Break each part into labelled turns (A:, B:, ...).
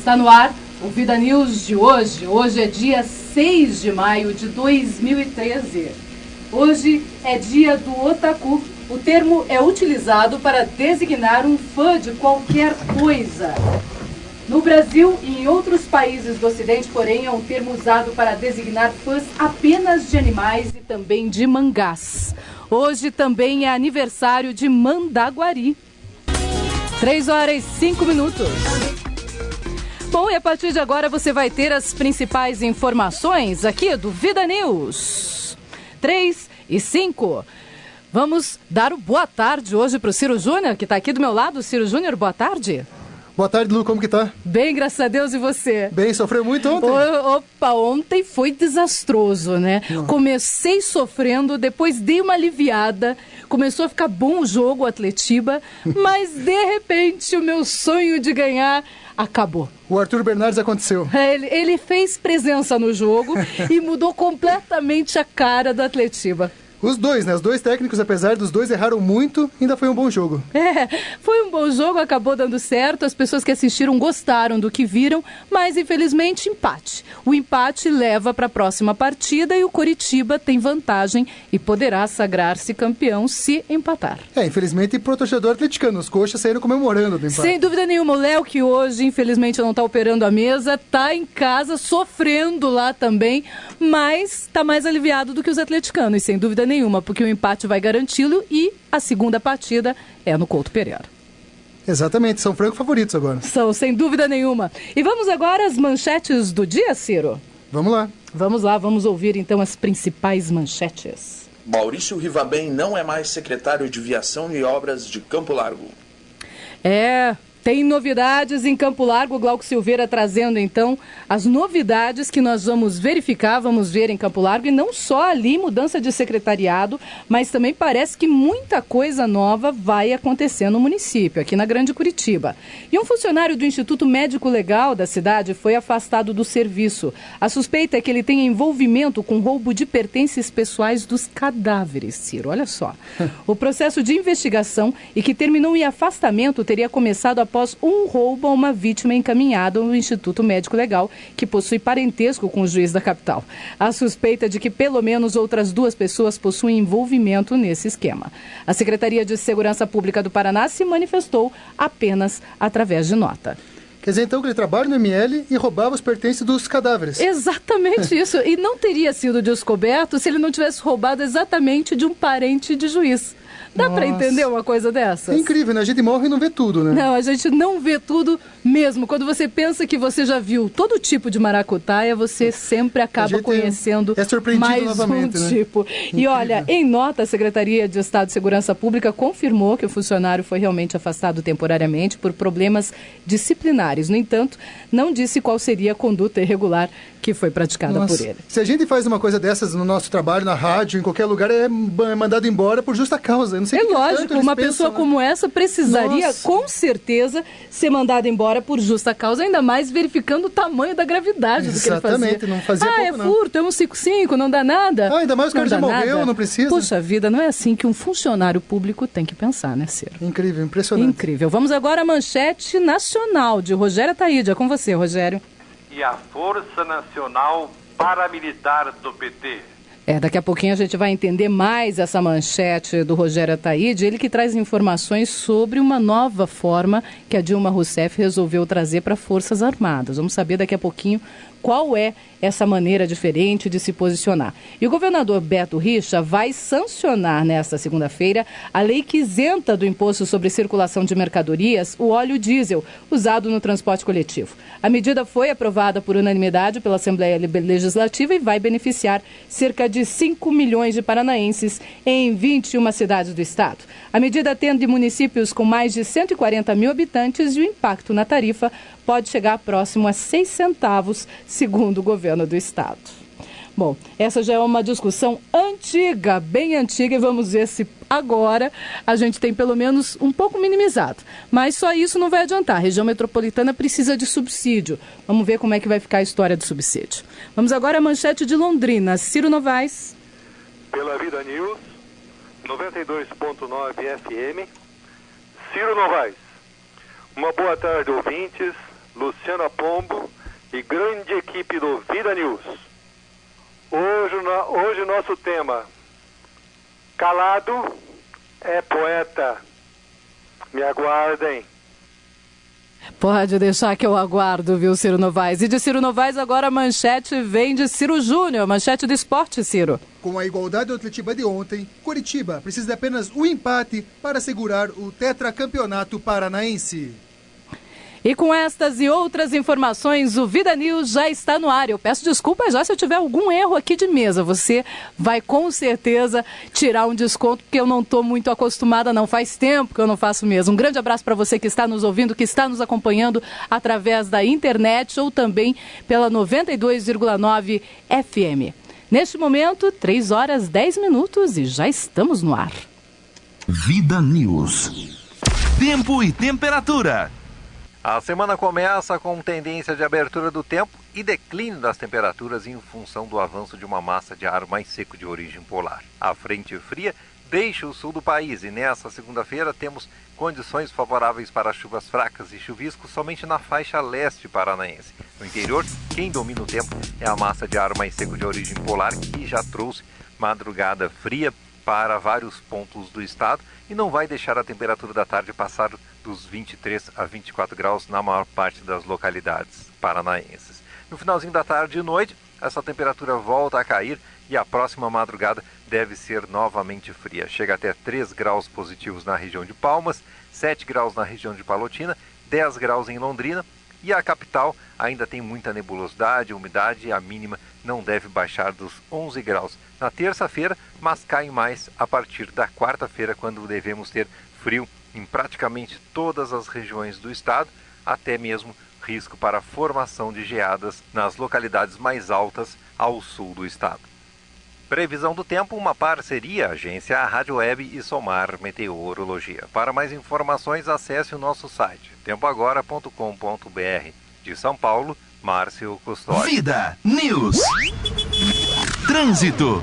A: Está no ar o Vida News de hoje. Hoje é dia 6 de maio de 2013. Hoje é dia do otaku. O termo é utilizado para designar um fã de qualquer coisa. No Brasil e em outros países do Ocidente, porém, é um termo usado para designar fãs apenas de animais e também de mangás. Hoje também é aniversário de Mandaguari. 3h05. Bom, e a partir de agora você vai ter as principais informações aqui do Vida News. 3h05. Vamos dar o boa tarde hoje para o Ciro Júnior, que está aqui do meu lado. Ciro Júnior, boa tarde.
B: Boa tarde, Lu, como que tá?
A: Bem, graças a Deus, e você?
B: Bem, sofreu muito ontem?
A: Ontem foi desastroso, né? Comecei sofrendo, depois dei uma aliviada, começou a ficar bom o jogo, o Atletiba, mas de repente o meu sonho de ganhar acabou.
B: O Arthur Bernardes aconteceu.
A: Ele fez presença no jogo e mudou completamente a cara do Atletiba.
B: Os dois, né? Os dois técnicos, apesar dos dois erraram muito, ainda foi um bom jogo.
A: Foi um bom jogo, acabou dando certo, as pessoas que assistiram gostaram do que viram, mas infelizmente empate. O empate leva para a próxima partida e o Coritiba tem vantagem e poderá sagrar-se campeão se empatar.
B: Infelizmente pro torcedor atleticano, os coxas saíram comemorando do empate.
A: Sem dúvida nenhuma, o Léo, que hoje infelizmente não está operando a mesa, está em casa sofrendo lá também, mas está mais aliviado do que os atleticanos, sem dúvida nenhuma, porque o empate vai garanti-lo e a segunda partida é no Couto Pereira.
B: Exatamente, são franco favoritos agora.
A: São, sem dúvida nenhuma. E vamos agora às manchetes do dia, Ciro?
B: Vamos lá.
A: Vamos lá, vamos ouvir então as principais manchetes.
C: Maurício Rivabem não é mais secretário de Viação e Obras de Campo Largo.
A: Tem novidades em Campo Largo, Glauco Silveira trazendo então as novidades que nós vamos verificar, vamos ver em Campo Largo, e não só ali mudança de secretariado, mas também parece que muita coisa nova vai acontecer no município, aqui na Grande Curitiba. E um funcionário do Instituto Médico Legal da cidade foi afastado do serviço. A suspeita é que ele tenha envolvimento com roubo de pertences pessoais dos cadáveres, Ciro, olha só. O processo de investigação e que terminou em afastamento teria começado após um roubo a uma vítima encaminhada no Instituto Médico Legal, que possui parentesco com o juiz da capital. A suspeita de que pelo menos outras 2 pessoas possuem envolvimento nesse esquema. A Secretaria de Segurança Pública do Paraná se manifestou apenas através de nota.
B: Quer dizer, então, que ele trabalha no ML e roubava os pertences dos cadáveres.
A: Exatamente isso. E não teria sido descoberto se ele não tivesse roubado exatamente de um parente de juiz. Dá para entender uma coisa dessa?
B: É incrível, né? A gente morre e não vê tudo, né?
A: Não, a gente não vê tudo mesmo. Quando você pensa que você já viu todo tipo de maracutaia, você sempre acaba conhecendo mais
B: novamente,
A: um tipo. E olha, em nota, a Secretaria de Estado de Segurança Pública confirmou que o funcionário foi realmente afastado temporariamente por problemas disciplinares. No entanto, não disse qual seria a conduta irregular que foi praticada por ele.
B: Se a gente faz uma coisa dessas no nosso trabalho, na rádio, em qualquer lugar, é mandado embora por justa causa. Não sei
A: lógico, uma pessoa como essa precisaria, com certeza, ser mandada embora por justa causa, ainda mais verificando o tamanho da gravidade do que ele fazia.
B: Exatamente, não fazia pouco,
A: não. Furto, é um 55, não dá nada.
B: Ainda mais o cara já morreu, não precisa.
A: Puxa vida, não é assim que um funcionário público tem que pensar, né, Ciro?
B: Incrível, impressionante.
A: Incrível. Vamos agora à manchete nacional de Rogério Taíde. É com você, Rogério.
D: E a Força Nacional Paramilitar do PT.
A: Daqui a pouquinho a gente vai entender mais essa manchete do Rogério Ataíde, ele que traz informações sobre uma nova forma que a Dilma Rousseff resolveu trazer para Forças Armadas. Vamos saber daqui a pouquinho qual é essa maneira diferente de se posicionar. E o governador Beto Richa vai sancionar nesta segunda-feira a lei que isenta do imposto sobre circulação de mercadorias o óleo diesel usado no transporte coletivo. A medida foi aprovada por unanimidade pela Assembleia Legislativa e vai beneficiar cerca de 5 milhões de paranaenses em 21 cidades do estado. A medida atende municípios com mais de 140 mil habitantes e o impacto na tarifa pode chegar próximo a 6 centavos, segundo o governo do estado. Bom, essa já é uma discussão antiga, bem antiga, e vamos ver se agora a gente tem pelo menos um pouco minimizado. Mas só isso não vai adiantar. A região metropolitana precisa de subsídio. Vamos ver como é que vai ficar a história do subsídio. Vamos agora à manchete de Londrina. Ciro Novaes.
D: Pela Vida News, 92.9 FM. Ciro Novaes. Uma boa tarde, ouvintes Luciana Pombo e grande equipe do Vida News. Hoje nosso tema, calado é poeta. Me aguardem.
A: Pode deixar que eu aguardo, viu, Ciro Novaes? E de Ciro Novaes agora a manchete vem de Ciro Júnior, manchete do esporte, Ciro.
B: Com a igualdade do Atletiba de ontem, Coritiba precisa de apenas um empate para assegurar o tetracampeonato paranaense.
A: E com estas e outras informações, o Vida News já está no ar. Eu peço desculpas já se eu tiver algum erro aqui de mesa. Você vai com certeza tirar um desconto, porque eu não estou muito acostumada, não. Faz tempo que eu não faço mesmo. Um grande abraço para você que está nos ouvindo, que está nos acompanhando através da internet ou também pela 92,9 FM. Neste momento, 3h10 e já estamos no ar.
E: Vida News. Tempo e temperatura.
F: A semana começa com tendência de abertura do tempo e declínio das temperaturas em função do avanço de uma massa de ar mais seco de origem polar. A frente fria deixa o sul do país e nessa segunda-feira temos condições favoráveis para chuvas fracas e chuviscos somente na faixa leste paranaense. No interior, quem domina o tempo é a massa de ar mais seco de origem polar que já trouxe madrugada fria para vários pontos do estado e não vai deixar a temperatura da tarde passar dos 23 a 24 graus na maior parte das localidades paranaenses. No finalzinho da tarde e noite, essa temperatura volta a cair e a próxima madrugada deve ser novamente fria. Chega até 3 graus positivos na região de Palmas, 7 graus na região de Palotina, 10 graus em Londrina e a capital ainda tem muita nebulosidade, umidade e a mínima não deve baixar dos 11 graus na terça-feira, mas cai mais a partir da quarta-feira, quando devemos ter frio em praticamente todas as regiões do estado, até mesmo risco para a formação de geadas nas localidades mais altas ao sul do estado. Previsão do tempo, uma parceria, agência Rádio Web e Somar Meteorologia. Para mais informações, acesse o nosso site, tempoagora.com.br. De São Paulo, Márcio Custódio.
E: Vida News. Trânsito.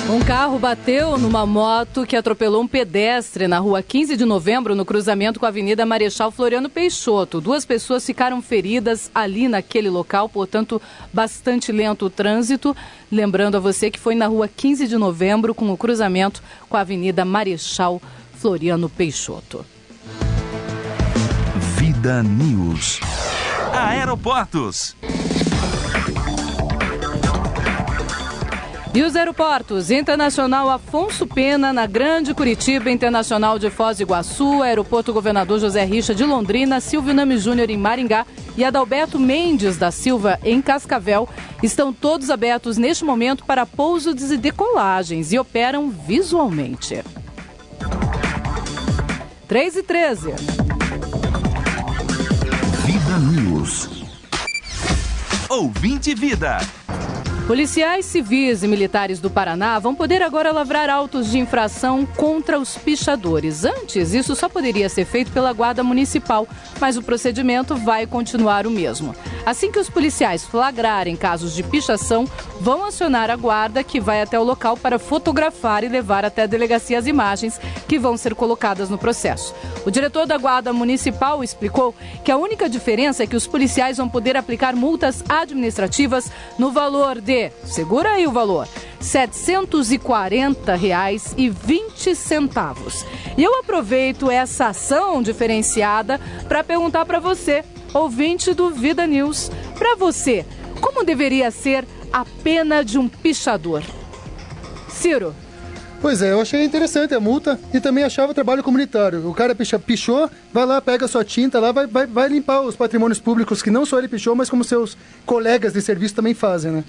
A: Um carro bateu numa moto que atropelou um pedestre na rua 15 de novembro, no cruzamento com a Avenida Marechal Floriano Peixoto. 2 pessoas ficaram feridas ali naquele local, portanto, bastante lento o trânsito. Lembrando a você que foi na rua 15 de novembro, com o cruzamento com a Avenida Marechal Floriano Peixoto.
E: Vida News. Aeroportos.
A: E os aeroportos: Internacional Afonso Pena, na Grande Curitiba, Internacional de Foz do Iguaçu, Aeroporto Governador José Richa de Londrina, Silvio Nami Júnior em Maringá e Adalberto Mendes da Silva em Cascavel, estão todos abertos neste momento para pousos e decolagens e operam visualmente. 3h13.
E: Vida News. Ouvinte Vida.
A: Policiais civis e militares do Paraná vão poder agora lavrar autos de infração contra os pichadores. Antes, isso só poderia ser feito pela Guarda Municipal, mas o procedimento vai continuar o mesmo. Assim que os policiais flagrarem casos de pichação, vão acionar a guarda, que vai até o local para fotografar e levar até a delegacia as imagens que vão ser colocadas no processo. O diretor da Guarda Municipal explicou que a única diferença é que os policiais vão poder aplicar multas administrativas no valor de, segura aí o valor, R$ 740,20. E eu aproveito essa ação diferenciada para perguntar para você, ouvinte do Vida News, para você, como deveria ser a pena de um pichador? Ciro.
B: Pois é, eu achei interessante a multa e também achava trabalho comunitário. O cara pichou, vai lá, pega a sua tinta lá, vai limpar os patrimônios públicos que não só ele pichou, mas como seus colegas de serviço também fazem, né?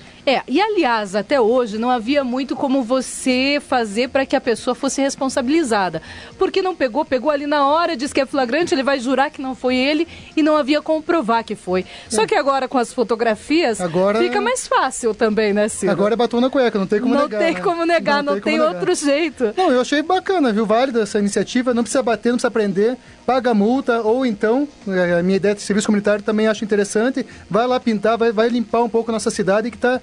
A: E aliás, até hoje não havia muito como você fazer para que a pessoa fosse responsabilizada. Porque não pegou ali na hora, diz que é flagrante, ele vai jurar que não foi ele e não havia como provar que foi. Só que agora com as fotografias fica mais fácil também, né, Ciro?
B: Agora é batom na cueca, não tem como negar.
A: Não tem como negar, não tem outros jeito.
B: Não, eu achei bacana, viu? Válida essa iniciativa, não precisa bater, não precisa prender, paga a multa, ou então, a minha ideia de serviço comunitário também acho interessante, vai lá pintar, vai limpar um pouco a nossa cidade, que tá,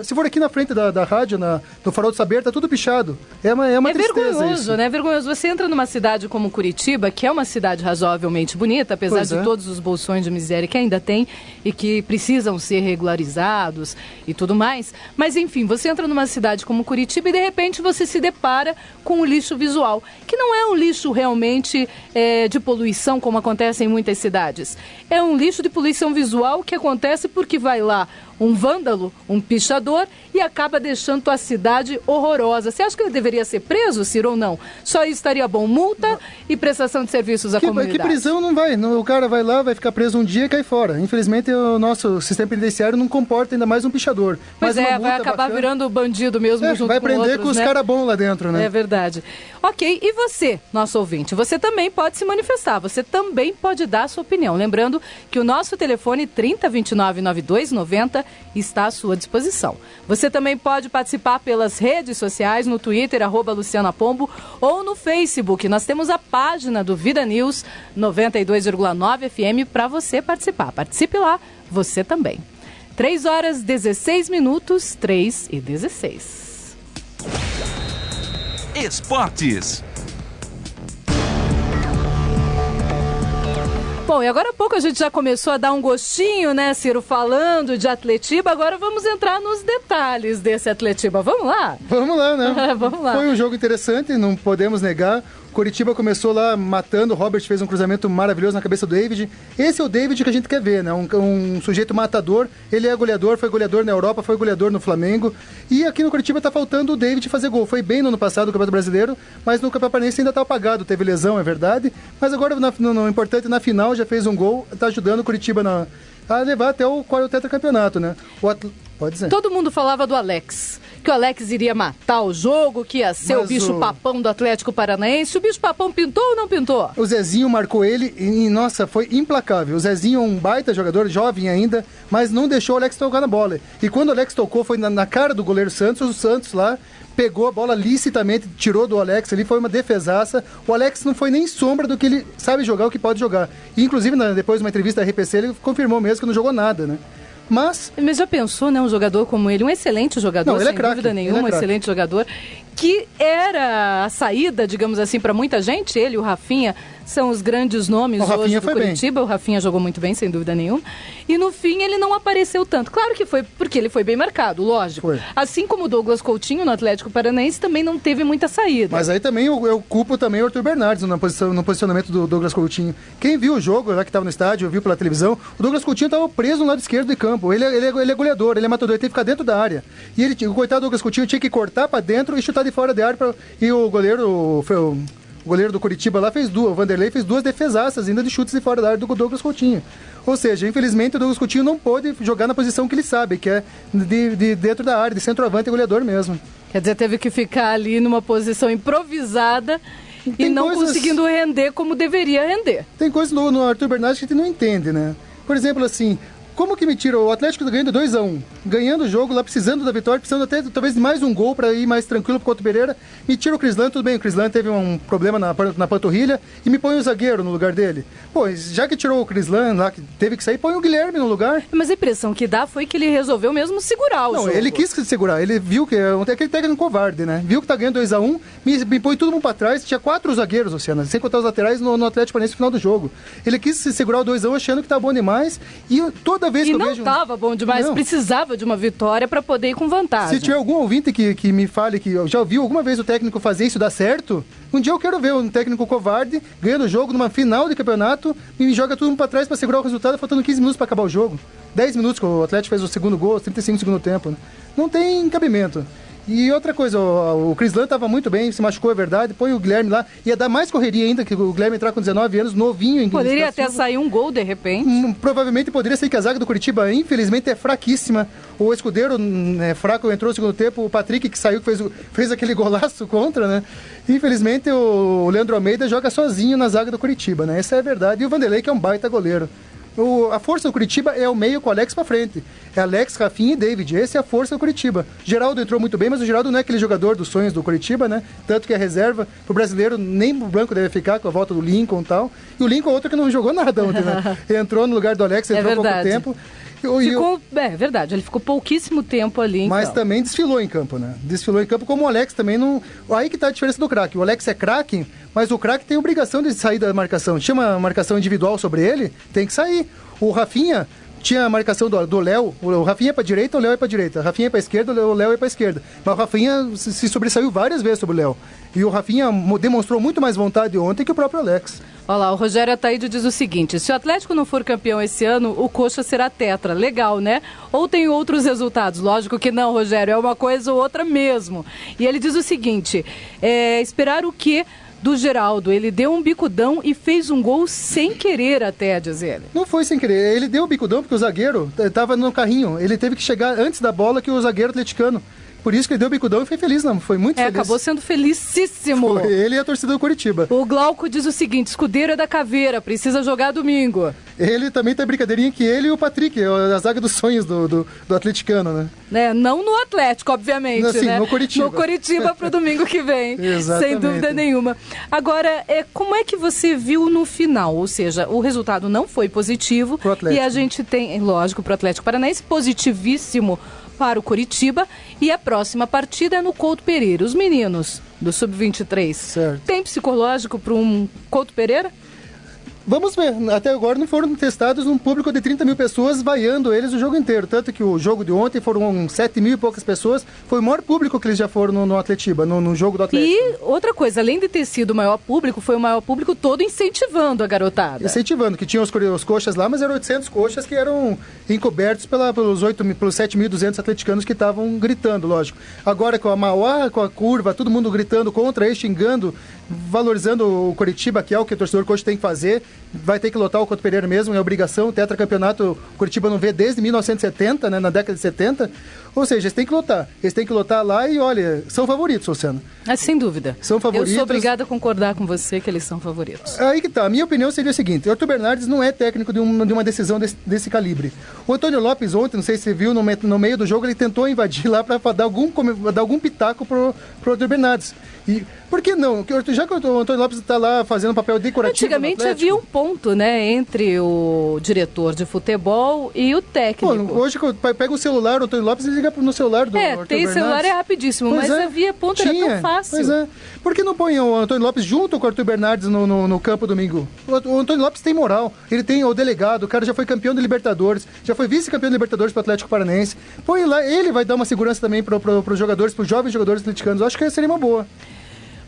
B: se for aqui na frente da rádio, no Farol do Saber, tá tudo pichado. É uma tristeza
A: vergonhoso,
B: isso.
A: né? É vergonhoso. Você entra numa cidade como Curitiba, que é uma cidade razoavelmente bonita, apesar de todos os bolsões de miséria que ainda tem e que precisam ser regularizados e tudo mais. Mas, enfim, você entra numa cidade como Curitiba e, de repente, você se depara com um lixo visual, que não é um lixo realmente de poluição, como acontece em muitas cidades. É um lixo de poluição visual que acontece porque vai lá um vândalo, um pichador, e acaba deixando a cidade horrorosa. Você acha que ele deveria ser preso, Ciro, ou não? Só isso estaria bom. Multa e prestação de serviços à comunidade.
B: Que prisão não vai. O cara vai lá, vai ficar preso um dia e cai fora. Infelizmente, o nosso sistema penitenciário não comporta ainda mais um pichador.
A: Pois vai acabar virando bandido mesmo junto
B: vai
A: com
B: prender
A: outros,
B: com os
A: né?
B: caras bons lá dentro, né?
A: É verdade. Ok, e você, nosso ouvinte? Você também pode se manifestar, você também pode dar a sua opinião. Lembrando que o nosso telefone 3029-9290 está à sua disposição. Você também pode participar pelas redes sociais, no Twitter, @LucianaPombo, ou no Facebook. Nós temos a página do Vida News 92,9 FM para você participar. Participe lá, você também. 3h16, 3h16.
E: Esportes.
A: Bom, e agora há pouco a gente já começou a dar um gostinho, né, Ciro, falando de Atletiba. Agora vamos entrar nos detalhes desse Atletiba. Vamos lá?
B: Vamos lá, né?
A: Vamos lá.
B: Foi um jogo interessante, não podemos negar. Curitiba começou lá matando, o Robert fez um cruzamento maravilhoso na cabeça do David. Esse é o David que a gente quer ver, né? Um sujeito matador, ele é goleador, foi goleador na Europa, foi goleador no Flamengo. E aqui no Curitiba tá faltando o David fazer gol. Foi bem no ano passado no Campeonato Brasileiro, mas no Campeonato Paranaense ainda tá apagado, teve lesão, é verdade. Mas agora, no importante, na final já fez um gol, tá ajudando o Curitiba a levar até o tetracampeonato, né? Pode dizer.
A: Todo mundo falava do Alex, que o Alex iria matar o jogo, que ia ser o bicho-papão do Atlético Paranaense. O bicho-papão pintou ou não pintou?
B: O Zezinho marcou ele e, nossa, foi implacável. O Zezinho é um baita jogador, jovem ainda, mas não deixou o Alex tocar na bola. E quando o Alex tocou, foi na cara do goleiro Santos, o Santos lá pegou a bola licitamente, tirou do Alex ali, foi uma defesaça. O Alex não foi nem sombra do que ele sabe jogar, o que pode jogar. E, inclusive, depois de uma entrevista da RPC, ele confirmou mesmo que não jogou nada, né? Mas
A: já pensou, né, um jogador como ele, um excelente jogador,
B: não,
A: sem dúvida nenhuma, um excelente jogador, que era a saída, digamos assim, para muita gente. Ele e o Rafinha são os grandes nomes hoje do Curitiba. Bem. O Rafinha jogou muito bem, sem dúvida nenhuma. E no fim ele não apareceu tanto. Claro que foi porque ele foi bem marcado, lógico. Foi. Assim como o Douglas Coutinho no Atlético Paranaense também não teve muita saída.
B: Mas aí também eu culpo também o Arthur Bernardes no posicionamento do Douglas Coutinho. Quem viu o jogo, lá que estava no estádio, viu pela televisão, o Douglas Coutinho estava preso no lado esquerdo do campo. Ele é goleador, ele é matador, ele tem que ficar dentro da área. E o coitado do Douglas Coutinho tinha que cortar para dentro e chutar de fora da área. E o goleiro do Curitiba lá o Vanderlei fez duas defesaças ainda de chutes de fora da área do Douglas Coutinho. Ou seja, infelizmente o Douglas Coutinho não pôde jogar na posição que ele sabe, que é de dentro da área, de centroavante e goleador mesmo.
A: Quer dizer, teve que ficar ali numa posição improvisada e não conseguindo render como deveria render.
B: Tem coisas no Arthur Bernardes que a gente não entende, né? Por exemplo, assim, como que me tira o Atlético ganhando 2-1, ganhando o jogo lá, precisando da vitória, precisando até talvez de mais um gol para ir mais tranquilo pro Couto Pereira, me tira o Crislan, tudo bem, o Crislan teve um problema na panturrilha e me põe o zagueiro no lugar dele. Pô, já que tirou o Crislan lá, que teve que sair, põe o Guilherme no lugar.
A: Mas a impressão que dá foi que ele resolveu mesmo segurar o jogo.
B: Não, ele quis segurar, ele viu que é aquele técnico covarde, né? Viu que tá ganhando 2-1, me põe todo mundo pra trás, tinha 4 zagueiros, Luciana, sem contar os laterais no Atlético Paranaense no final do jogo. Ele quis segurar o 2-1 achando que tá bom demais e toda vez que eu vejo...
A: Tava bom demais, precisava de uma vitória para poder ir com vantagem.
B: Se tiver algum ouvinte que me fale que já ouviu alguma vez o técnico fazer isso dar certo, um dia eu quero ver um técnico covarde ganhando o jogo numa final de campeonato e me joga tudo para trás para segurar o resultado, faltando 15 minutos para acabar o jogo. 10 minutos que o Atlético fez o segundo gol, 35 do segundo tempo. Né? Não tem cabimento. E outra coisa, o Crislan estava muito bem, se machucou, é verdade, põe o Guilherme lá, ia dar mais correria ainda, que o Guilherme entrar com 19 anos, novinho.
A: Poderia até sair um gol, de repente.
B: Provavelmente poderia ser que a zaga do Curitiba, infelizmente, é fraquíssima. O Escudeiro é fraco, entrou no segundo tempo, o Patrick, que saiu, que fez aquele golaço contra, né? Infelizmente, o Leandro Almeida joga sozinho na zaga do Curitiba, né? Essa é a verdade. E o Vanderlei, que é um baita goleiro. A força do Curitiba é o meio com o Alex pra frente. É Alex, Rafinha e David. Essa é a força do Curitiba. Geraldo entrou muito bem, mas o Geraldo não é aquele jogador dos sonhos do Curitiba, né? Tanto que é reserva. Pro brasileiro, nem o branco deve ficar com a volta do Lincoln e tal. E o Lincoln é outro que não jogou nada ontem, né? Entrou no lugar do Alex, entrou há pouco tempo.
A: É verdade, ele ficou pouquíssimo tempo ali.
B: Mas também desfilou em campo, né? Desfilou em campo, como o Alex também não... Aí que tá a diferença do craque. O Alex é craque, mas o craque tem obrigação de sair da marcação. Tinha uma marcação individual sobre ele, tem que sair. O Rafinha tinha a marcação do Léo. O Rafinha é pra direita, o Léo é pra direita. O Rafinha é pra esquerda, o Léo é pra esquerda. Mas o Rafinha se sobressaiu várias vezes sobre o Léo. E o Rafinha demonstrou muito mais vontade ontem que o próprio Alex.
A: Olha lá, o Rogério Ataíde diz o seguinte: se o Atlético não for campeão esse ano, o Coxa será tetra. Legal, né? Ou tem outros resultados? Lógico que não, Rogério, é uma coisa ou outra mesmo. E ele diz o seguinte: esperar o quê do Geraldo? Ele deu um bicudão e fez um gol sem querer até, diz ele.
B: Não foi sem querer, ele deu o bicudão porque o zagueiro estava no carrinho. Ele teve que chegar antes da bola que o zagueiro atleticano. Por isso que ele deu o bicudão e foi feliz, não? Foi muito feliz.
A: Acabou sendo felicíssimo.
B: Foi ele e a torcida do Curitiba.
A: O Glauco diz o seguinte: escudeiro é da Caveira, precisa jogar domingo.
B: Ele também tem brincadeirinha que ele e o Patrick, a zaga dos sonhos do atleticano, né?
A: Não no Atlético, obviamente,
B: assim,
A: né?
B: No Curitiba.
A: No Curitiba pro domingo que vem.
B: Exatamente.
A: Sem dúvida nenhuma. Agora, como é que você viu no final? Ou seja, o resultado não foi positivo.
B: Pro Atlético.
A: E a gente tem, lógico, pro Atlético Paranaense, positivíssimo para o Curitiba, e a próxima partida é no Couto Pereira. Os meninos do Sub-23, tem psicológico para um Couto Pereira?
B: Vamos ver, até agora não foram testados um público de 30 mil pessoas vaiando eles o jogo inteiro, tanto que o jogo de ontem foram 7 mil e poucas pessoas, foi o maior público que eles já foram no Atletiba, no jogo do Atlético.
A: E outra coisa, além de ter sido o maior público, foi o maior público todo incentivando a garotada.
B: Incentivando, que tinham os coxas lá, mas eram 800 coxas que eram encobertos pelos 7.200 atleticanos que estavam gritando, lógico. Agora com a Mauá, com a curva, todo mundo gritando contra ele, xingando, valorizando o Curitiba, que é o que o torcedor coxa tem que fazer. Vai ter que lotar o Couto Pereira mesmo, é obrigação. O tetracampeonato o Curitiba não vê desde 1970, né, na década de 70. Ou seja, eles têm que lotar. Eles têm que lotar lá e, olha, são favoritos, Luciano.
A: Sem dúvida.
B: São favoritos.
A: Eu sou obrigada a concordar com você que eles são favoritos.
B: Aí que tá. A minha opinião seria o seguinte: o Arthur Bernardes não é técnico de uma decisão desse calibre. O Antônio Lopes ontem, não sei se você viu, no meio do jogo, ele tentou invadir lá para dar algum pitaco pro Arthur Bernardes. E por que não? Já que o Antônio Lopes está lá fazendo um papel decorativo.
A: Antigamente havia um ponto, né, entre o diretor de futebol e o técnico.
B: Pô, hoje pega o celular, o Antônio Lopes, e liga no celular do Arthur Bernardes.
A: Celular é rapidíssimo, mas havia ponto, era tão fácil.
B: Pois é. Por que não põe o Antônio Lopes junto com o Arthur Bernardes no campo domingo? O Antônio Lopes tem moral, ele tem o delegado, o cara já foi campeão de Libertadores, já foi vice-campeão de Libertadores pro Atlético Paranaense. Põe lá, ele vai dar uma segurança também pros jogadores, pros jovens jogadores atleticanos. Eu acho que seria uma boa.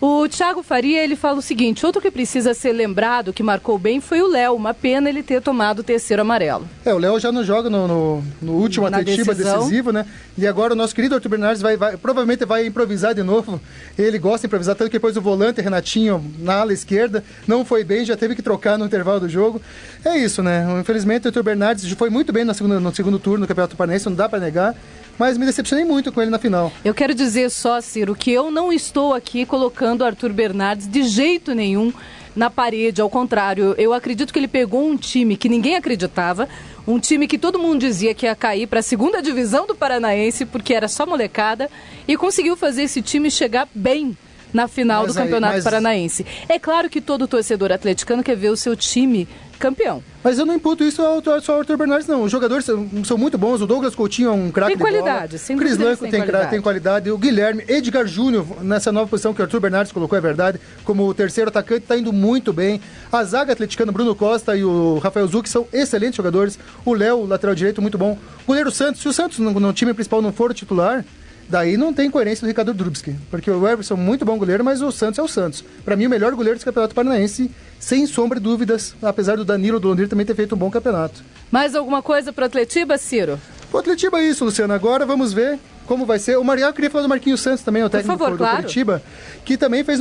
A: O Thiago Faria, ele fala o seguinte: outro que precisa ser lembrado, que marcou bem, foi o Léo. Uma pena ele ter tomado o terceiro amarelo.
B: O Léo já não joga no último Atletiba decisivo, né? E agora o nosso querido Arthur Bernardes provavelmente vai improvisar de novo. Ele gosta de improvisar, tanto que depois o volante, Renatinho, na ala esquerda, não foi bem, já teve que trocar no intervalo do jogo. É isso, né? Infelizmente o Arthur Bernardes foi muito bem no segundo turno do Campeonato Paranaense, não dá para negar. Mas me decepcionei muito com ele na final.
A: Eu quero dizer só, Ciro, que eu não estou aqui colocando o Arthur Bernardes de jeito nenhum na parede. Ao contrário, eu acredito que ele pegou um time que ninguém acreditava, um time que todo mundo dizia que ia cair para a segunda divisão do Paranaense, porque era só molecada, e conseguiu fazer esse time chegar bem na final do Campeonato Paranaense. É claro que todo torcedor atleticano quer ver o seu time campeão.
B: Mas eu não imputo isso só ao Arthur Bernardes, não. Os jogadores são muito bons. O Douglas Coutinho é um craque de bola.
A: Tem qualidade, sem dúvida.
B: O Cris Lanco tem qualidade. O Guilherme, Edgar Júnior, nessa nova posição que o Arthur Bernardes colocou, é verdade, como o terceiro atacante, está indo muito bem. A zaga atleticana, Bruno Costa e o Rafael Zucchi são excelentes jogadores. O Léo, lateral direito, muito bom. O goleiro Santos, se o Santos no time principal não for o titular, daí não tem coerência do Ricardo Drubski, porque o Everson é muito bom goleiro, mas o Santos é o Santos. Para mim, o melhor goleiro do Campeonato Paranaense, sem sombra de dúvidas, apesar do Danilo do Londrina também ter feito um bom campeonato.
A: Mais alguma coisa para o Atletiba, Ciro?
B: O Atletiba é isso, Luciano. Agora vamos ver como vai ser. O Marial queria falar do Marquinhos Santos também, o técnico do Curitiba, que também fez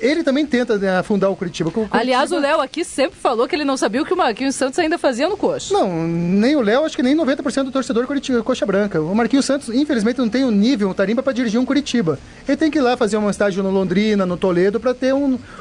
B: ele também tenta afundar o Curitiba.
A: Aliás, o Léo aqui sempre falou que ele não sabia o que o Marquinhos Santos ainda fazia no Coxa.
B: Não, nem o Léo, acho que nem 90% do torcedor Coxa Branca. O Marquinhos Santos, infelizmente, não tem o nível, o tarimba para dirigir um Curitiba. Ele tem que ir lá fazer um estágio no Londrina, no Toledo, para ter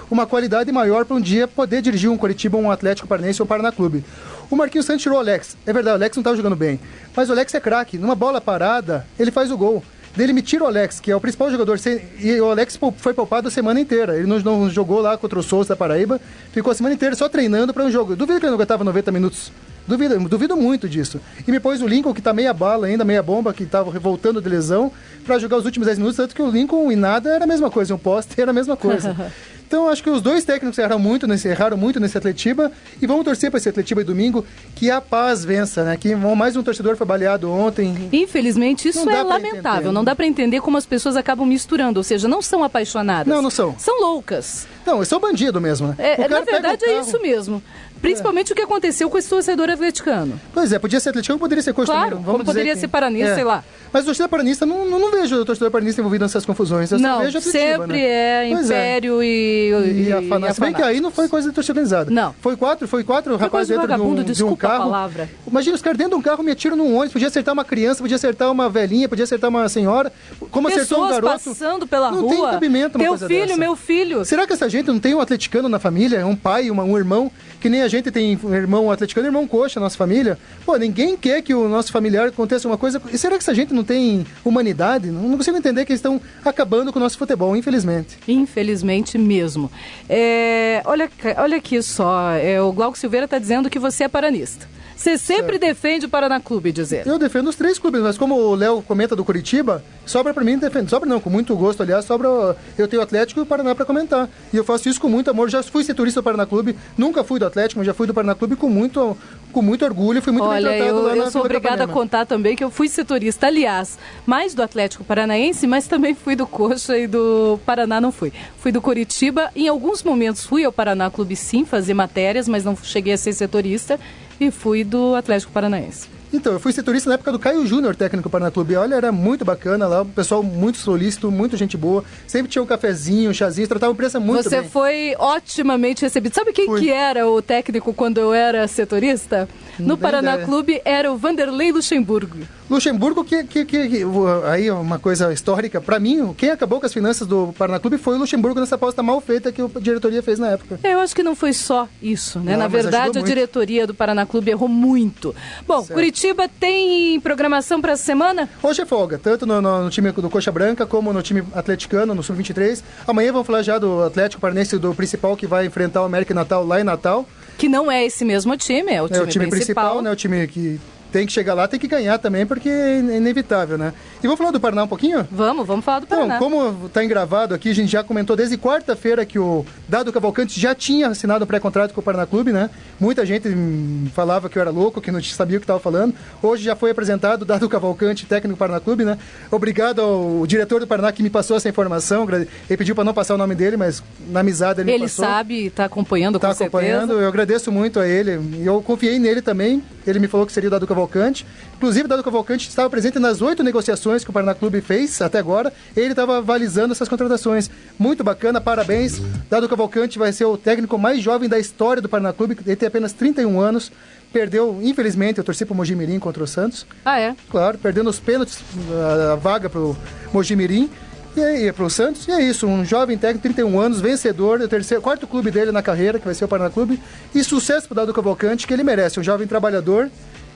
B: uma qualidade maior para um dia poder dirigir um Curitiba, um Atlético Paranaense ou um Paraná Clube. O Marquinhos Santos tirou o Alex. É verdade, o Alex não estava jogando bem. Mas o Alex é craque. Numa bola parada, ele faz o gol. Daí ele me tira o Alex, que é o principal jogador. E o Alex foi poupado a semana inteira. Ele não jogou lá contra o Souza da Paraíba. Ficou a semana inteira só treinando para um jogo. Duvido que ele não aguentava 90 minutos. Duvido muito disso. E me pôs o Lincoln, que tá meia bala ainda, meia bomba, que tava voltando de lesão, para jogar os últimos 10 minutos. Tanto que o Lincoln e nada era a mesma coisa. Um poste era a mesma coisa. Então, acho que os dois técnicos erraram muito nesse Atletiba, e vamos torcer para esse Atletiba domingo, que a paz vença, né? Que mais um torcedor foi baleado ontem.
A: Infelizmente, isso é lamentável. Não dá para entender como as pessoas acabam misturando, ou seja, não são apaixonadas.
B: Não são.
A: São loucas.
B: Não, eles são bandido mesmo, né?
A: Na verdade, é isso mesmo. Principalmente o que aconteceu com esse torcedor atleticano.
B: Pois é, podia ser atleticano, poderia ser coxa
A: claro,
B: também.
A: Como poderia ser paranista, sei lá.
B: Mas o torcedor paranista, não vejo o torcedor paranista envolvido nessas confusões. Eu
A: não,
B: vejo
A: sempre é Império e
B: a FANAC. Se bem que aí não foi coisa de torcida organizada.
A: Não.
B: Foi quatro rapazes dentro de um carro.
A: Palavra.
B: Imagina, os caras dentro de um carro me atiram num ônibus, podia acertar uma criança, podia acertar uma velhinha, podia acertar uma senhora. Como
A: pessoas
B: acertou um garoto.
A: Passando pela
B: não
A: rua.
B: Tem cabimento uma coisa dessa.
A: Meu filho.
B: Será que essa gente não tem um atleticano na família? Um pai, um irmão? Que nem a gente tem um irmão atleticano e irmão coxa na nossa família. Pô, ninguém quer que o nosso familiar aconteça uma coisa. E será que essa gente não tem humanidade? Não consigo entender que eles estão acabando com o nosso futebol, infelizmente.
A: Infelizmente mesmo. Olha aqui só, o Glauco Silveira está dizendo que você é paranista. Você sempre defende o Paraná Clube, dizer.
B: Eu defendo os três clubes, mas como o Léo comenta do Curitiba, sobra pra mim defender. Sobra não, com muito gosto, aliás, eu tenho o Atlético e o Paraná pra comentar. E eu faço isso com muito amor. Já fui setorista do Paraná Clube, nunca fui do Atlético, mas já fui do Paraná Clube com muito orgulho, fui muito bem tratado lá na
A: eu sou obrigada a contar também que eu fui setorista, aliás, mais do Atlético Paranaense, mas também fui do Coxa e do Paraná não fui. Fui do Curitiba, em alguns momentos fui ao Paraná Clube sim, fazer matérias, mas não cheguei a ser setorista. E fui do Atlético Paranaense.
B: Então, eu fui setorista na época do Caio Júnior, técnico do Paraná Clube. Olha, era muito bacana lá, o pessoal muito solícito, muita gente boa. Sempre tinha um cafezinho, um chazinho, tratava a imprensa muito bem.
A: Você foi otimamente recebido. Sabe quem que era o técnico quando eu era setorista? No Paraná Clube era o Vanderlei Luxemburgo.
B: Luxemburgo, que aí uma coisa histórica, pra mim, quem acabou com as finanças do Paraná Clube foi o Luxemburgo nessa aposta mal feita que a diretoria fez na época.
A: Eu acho que não foi só isso, né? Na verdade, a diretoria do Paraná Clube errou muito. Bom, certo. Curitiba tem programação para essa semana?
B: Hoje é folga, tanto no time do Coxa Branca como no time atleticano, no Sub-23. Amanhã vamos falar já do Atlético Paranense, do principal que vai enfrentar o América Natal lá em Natal.
A: Que não é esse mesmo time, é o time
B: principal, né? O time que tem que chegar lá, tem que ganhar também, porque é inevitável, né? E vamos falar do Paraná um pouquinho?
A: Vamos falar do Paraná.
B: Então, como está engravado aqui, a gente já comentou desde quarta-feira que o Dado Cavalcante já tinha assinado um pré-contrato com o Paraná Clube, né? Muita gente falava que eu era louco, que não sabia o que estava falando. Hoje já foi apresentado o Dado Cavalcante, técnico do Paraná Clube, né? Obrigado ao diretor do Paraná que me passou essa informação. Ele pediu para não passar o nome dele, mas na amizade ele me passou.
A: Ele sabe, está acompanhando, com certeza. Está acompanhando,
B: eu agradeço muito a ele. E eu confiei nele também. Ele me falou que seria o Dado Cavalcante. Inclusive, o Dado Cavalcante estava presente nas 8 negociações que o Paraná Clube fez até agora. Ele estava avalizando essas contratações. Muito bacana, parabéns. Dado Cavalcante vai ser o técnico mais jovem da história do Paraná Clube. Ele tem apenas 31 anos. Perdeu, infelizmente, eu torci para o Mojimirim contra o Santos.
A: Ah, é?
B: Claro, perdendo os pênaltis, a vaga para o Mojimirim. E aí, para o Santos, e é isso, um jovem técnico, 31 anos, vencedor, quarto clube dele na carreira, que vai ser o Paraná Clube, e sucesso para o Dado Cavalcante, que ele merece, um jovem trabalhador,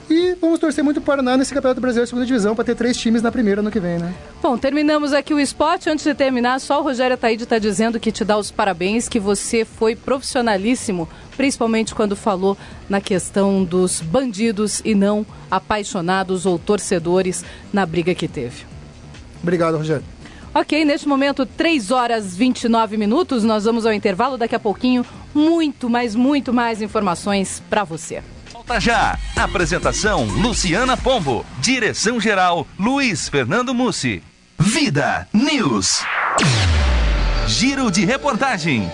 B: e vamos torcer muito para o Paraná nesse Campeonato Brasileiro de Segunda Divisão, para ter 3 times na primeira ano que vem, né?
A: Bom, terminamos aqui o esporte. Antes de terminar, só o Rogério Ataíde está dizendo que te dá os parabéns, que você foi profissionalíssimo, principalmente quando falou na questão dos bandidos e não apaixonados ou torcedores na briga que teve.
B: Obrigado, Rogério.
A: Ok, neste momento, 3h29, nós vamos ao intervalo. Daqui a pouquinho, muito mais informações para você.
E: Volta já! Apresentação, Luciana Pombo. Direção-geral, Luiz Fernando Mussi. Vida News. Giro de reportagem.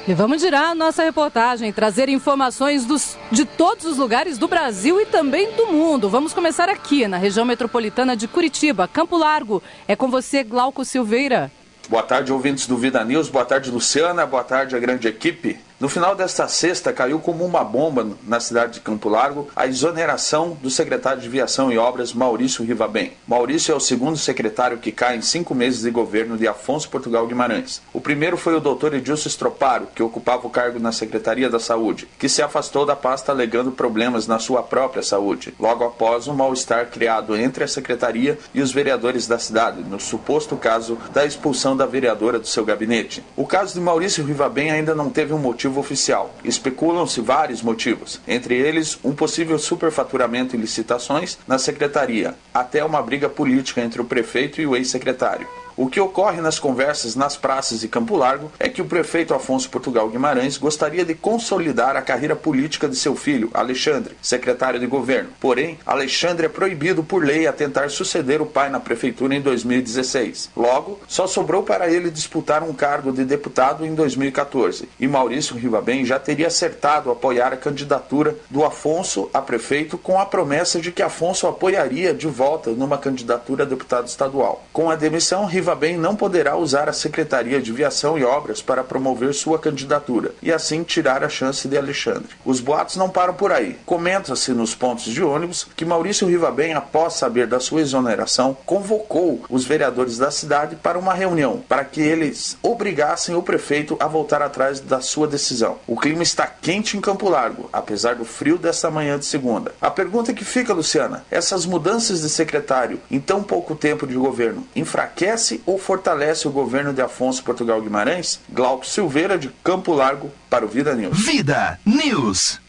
A: E vamos girar a nossa reportagem, trazer informações de todos os lugares do Brasil e também do mundo. Vamos começar aqui, na região metropolitana de Curitiba, Campo Largo. É com você, Glauco Silveira.
C: Boa tarde, ouvintes do Vida News. Boa tarde, Luciana. Boa tarde, a grande equipe. No final desta sexta, caiu como uma bomba na cidade de Campo Largo a exoneração do secretário de Viação e Obras, Maurício Rivabem. Maurício é o segundo secretário que cai em 5 meses de governo de Afonso Portugal Guimarães. O primeiro foi o Dr. Edilson Stroparo, que ocupava o cargo na Secretaria da Saúde, que se afastou da pasta alegando problemas na sua própria saúde, logo após um mal-estar criado entre a secretaria e os vereadores da cidade, no suposto caso da expulsão da vereadora do seu gabinete. O caso de Maurício Rivabem ainda não teve um motivo oficial. Especulam-se vários motivos, entre eles um possível superfaturamento em licitações na secretaria, até uma briga política entre o prefeito e o ex-secretário. O que ocorre nas conversas nas praças de Campo Largo é que o prefeito Afonso Portugal Guimarães gostaria de consolidar a carreira política de seu filho, Alexandre, secretário de governo. Porém, Alexandre é proibido por lei a tentar suceder o pai na prefeitura em 2016. Logo, só sobrou para ele disputar um cargo de deputado em 2014. E Maurício Rivabem já teria acertado apoiar a candidatura do Afonso a prefeito com a promessa de que Afonso apoiaria de volta numa candidatura a deputado estadual. Com a demissão, Rivabem não poderá usar a Secretaria de Viação e Obras para promover sua candidatura e assim tirar a chance de Alexandre. Os boatos não param por aí. Comenta-se nos pontos de ônibus que Maurício Rivabem, após saber da sua exoneração, convocou os vereadores da cidade para uma reunião, para que eles obrigassem o prefeito a voltar atrás da sua decisão. O clima está quente em Campo Largo, apesar do frio desta manhã de segunda. A pergunta que fica, Luciana, essas mudanças de secretário em tão pouco tempo de governo enfraquece ou fortalece o governo de Afonso Portugal Guimarães? Glauco Silveira, de Campo Largo, para o Vida News.
E: Vida News.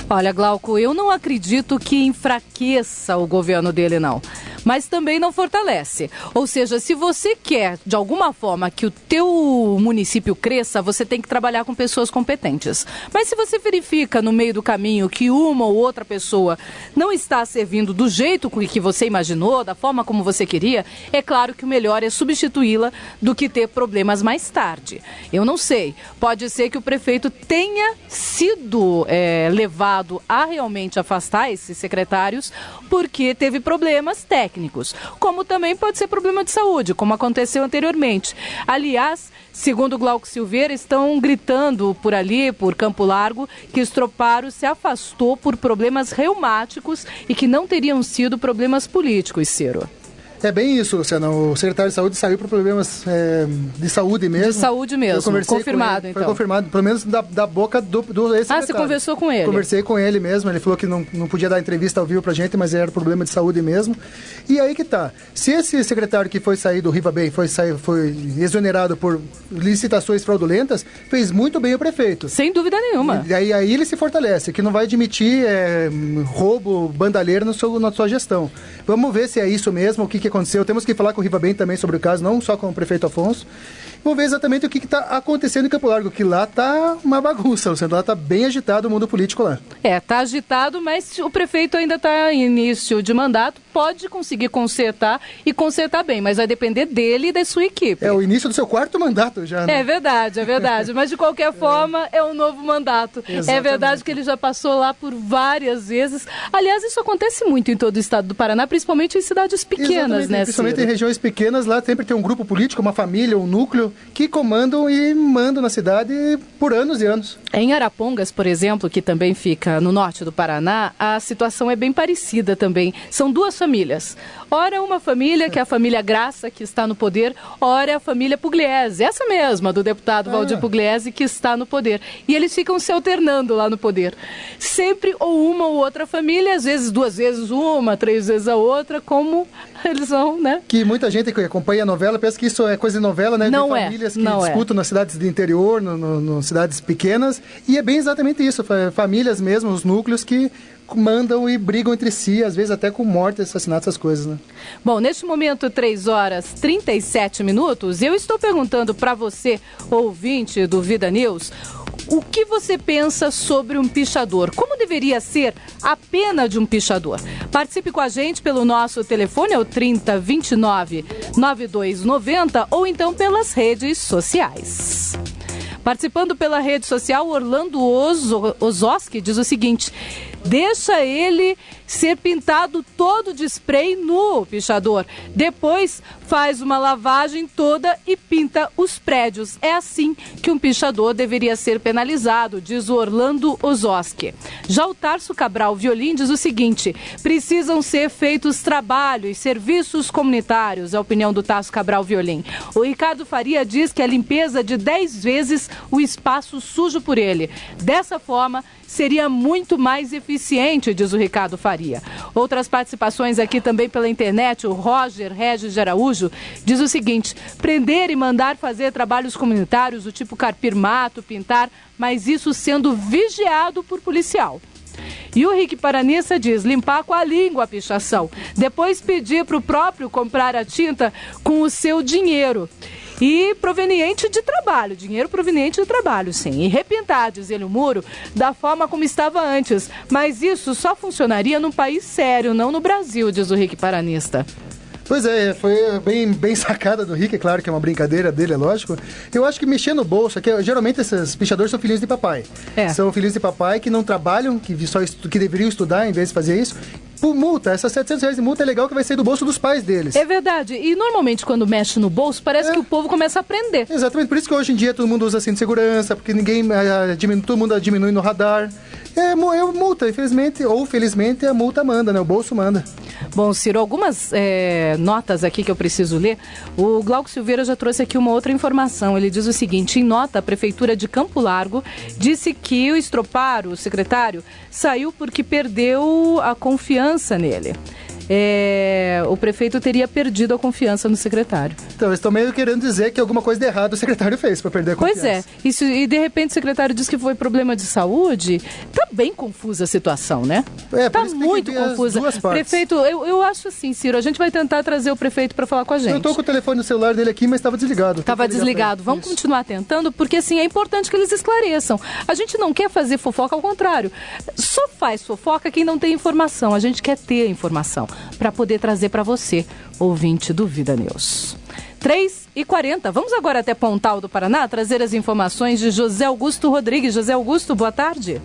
A: Olha, Glauco, eu não acredito que enfraqueça o governo dele, não. Mas também não fortalece. Ou seja, se você quer, de alguma forma, que o teu município cresça, você tem que trabalhar com pessoas competentes. Mas se você verifica no meio do caminho que uma ou outra pessoa não está servindo do jeito que você imaginou, da forma como você queria, é claro que o melhor é substituí-la do que ter problemas mais tarde. Eu não sei. Pode ser que o prefeito tenha sido levado a realmente afastar esses secretários porque teve problemas técnicos. Como também pode ser problema de saúde, como aconteceu anteriormente. Aliás, segundo Glauco Silveira, estão gritando por ali, por Campo Largo, que Stroparo se afastou por problemas reumáticos e que não teriam sido problemas políticos, Ciro.
B: É bem isso, Luciano. O secretário de Saúde saiu por problemas de saúde mesmo.
A: De saúde mesmo, confirmado então.
B: Foi confirmado, pelo menos da boca do ex-secretário.
A: Você conversou com ele?
B: Conversei com ele mesmo, ele falou que não podia dar entrevista ao vivo pra gente, mas era problema de saúde mesmo. E aí que tá, se esse secretário que foi sair do Rivabem foi exonerado por licitações fraudulentas, fez muito bem o prefeito. Sem dúvida nenhuma. E aí ele se fortalece, que não vai admitir roubo, bandalheira na sua gestão. Vamos ver se é isso mesmo, o que aconteceu. Temos que falar com o Rivabem também sobre o caso, não só com o prefeito Afonso. Vamos ver exatamente o que está acontecendo em Campo Largo, que lá está uma bagunça, Luciano. Lá está bem agitado o mundo político lá. Está agitado, mas o prefeito ainda está em início de mandato, pode conseguir consertar e consertar bem, mas vai depender dele e da sua equipe. É o início do seu 4º mandato já, né? É verdade, mas de qualquer forma é um novo mandato. Exatamente. É verdade que ele já passou lá por várias vezes. Aliás, isso acontece muito em todo o estado do Paraná, principalmente em cidades pequenas, né, principalmente Ciro? Em regiões pequenas, lá sempre tem um grupo político, uma família, um núcleo, que comandam e mandam na cidade por anos e anos. Em Arapongas, por exemplo, que também fica no norte do Paraná, a situação é bem parecida também. São duas famílias. Ora uma família, que é a família Graça, que está no poder, ora a família Pugliese, essa mesma, do deputado Valdir Pugliese, que está no poder. E eles ficam se alternando lá no poder. Sempre ou uma ou outra família, às vezes 2 vezes uma, 3 vezes a outra, como eles vão, né? Que muita gente que acompanha a novela pensa que isso é coisa de novela, né? Não é. Famílias que disputam nas cidades do interior, nas cidades pequenas, e é bem exatamente isso, famílias mesmo, os núcleos que mandam e brigam entre si, às vezes até com morte, assassinato, essas coisas, né? Bom, neste momento, 3h37, eu estou perguntando para você, ouvinte do Vida News, o que você pensa sobre um pichador? Como deveria ser a pena de um pichador? Participe com a gente pelo nosso telefone, é o 3029-9290, ou então pelas redes sociais. Participando pela rede social, Orlando Ozoski diz o seguinte: deixa ele ser pintado todo de spray no pichador. Depois
A: faz uma lavagem toda e pinta os prédios. É assim que um pichador deveria ser penalizado, diz o Orlando Ozoski. Já o Tarso Cabral Violim diz o seguinte: precisam ser feitos trabalhos, serviços comunitários, é a opinião do Tarso Cabral Violim. O Ricardo Faria diz que a limpeza de 10 vezes o espaço sujo por ele. Dessa forma, seria muito mais eficiente, diz o Ricardo Faria. Outras participações aqui também pela internet, o Roger Regis de Araújo diz o seguinte: prender e mandar fazer trabalhos comunitários do tipo carpir mato, pintar, mas isso sendo vigiado por policial. E o Rick Paranissa diz: limpar com a língua a pichação, depois pedir para o próprio comprar a tinta com o seu dinheiro. E proveniente de trabalho, dinheiro proveniente de trabalho, sim. E repintar, diz ele, o muro da forma como estava antes. Mas isso só funcionaria num país sério, não no Brasil, diz o Rick Paranista.
B: Pois é, foi bem sacada do Rick, é claro que é uma brincadeira dele, é lógico. Eu acho que mexer no bolso, geralmente esses pichadores são filhinhos de papai. São filhinhos de papai que não trabalham, que deveriam estudar em vez de fazer isso. Por multa, essas R$700 de multa é legal que vai sair do bolso dos pais deles.
A: É verdade, e normalmente quando mexe no bolso, parece que o povo começa a aprender.
B: Exatamente, por isso que hoje em dia todo mundo usa cinto de segurança, porque todo mundo diminui no radar. É multa, infelizmente, ou felizmente a multa manda, né? O bolso manda.
A: Bom, Ciro, algumas notas aqui que eu preciso ler. O Glauco Silveira já trouxe aqui uma outra informação. Ele diz o seguinte: em nota, a Prefeitura de Campo Largo disse que o Estroparo, o secretário, saiu porque perdeu a confiança nele. O prefeito teria perdido a confiança no secretário.
B: Então, eles estão meio querendo dizer que alguma coisa de errado o secretário fez para perder a confiança.
A: Pois é, e de repente o secretário diz que foi problema de saúde. Tá bem confusa a situação, né? Tá muito confusa. Prefeito, eu acho assim, Ciro, a gente vai tentar trazer o prefeito para falar com a gente.
B: Eu tô com o telefone no celular dele aqui, mas estava desligado.
A: Estava desligado. Vamos continuar tentando, porque assim, é importante que eles esclareçam. A gente não quer fazer fofoca, ao contrário. Só faz fofoca quem não tem informação. A gente quer ter informação para poder trazer para você, ouvinte do Vida News. 3h40. Vamos agora até Pontal do Paraná trazer as informações de José Augusto Rodrigues. José Augusto, boa tarde.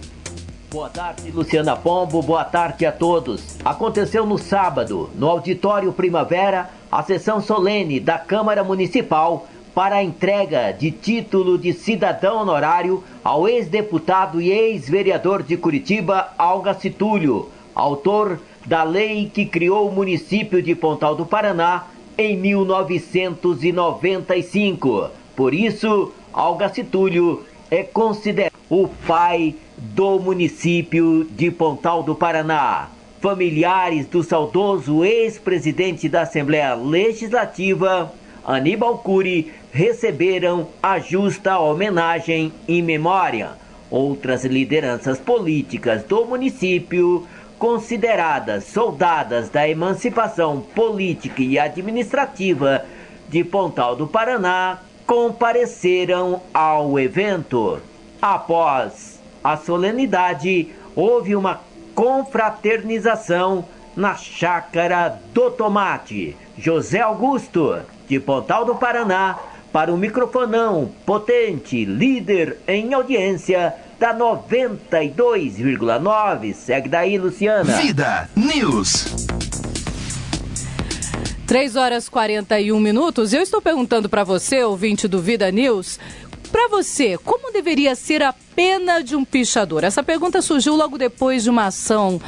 G: Boa tarde, Luciana Pombo. Boa tarde a todos. Aconteceu no sábado, no Auditório Primavera, a sessão solene da Câmara Municipal para a entrega de título de cidadão honorário ao ex-deputado e ex-vereador de Curitiba, Algaci Túlio, autor da lei que criou o município de Pontal do Paraná em 1995. Por isso, Algaci Túlio é considerado o pai do município de Pontal do Paraná. Familiares do saudoso ex-presidente da Assembleia Legislativa, Aníbal Cury, receberam a justa homenagem em memória. Outras lideranças políticas do município, consideradas soldadas da emancipação política e administrativa de Pontal do Paraná, compareceram ao evento. Após a solenidade, houve uma confraternização na Chácara do Tomate. José Augusto, de Pontal do Paraná, para o microfonão potente, líder em audiência da 92,9. Segue daí, Luciana.
E: Vida News.
A: 3h41. Eu estou perguntando para você, ouvinte do Vida News, para você, como deveria ser a pena de um pichador? Essa pergunta surgiu logo depois de uma ação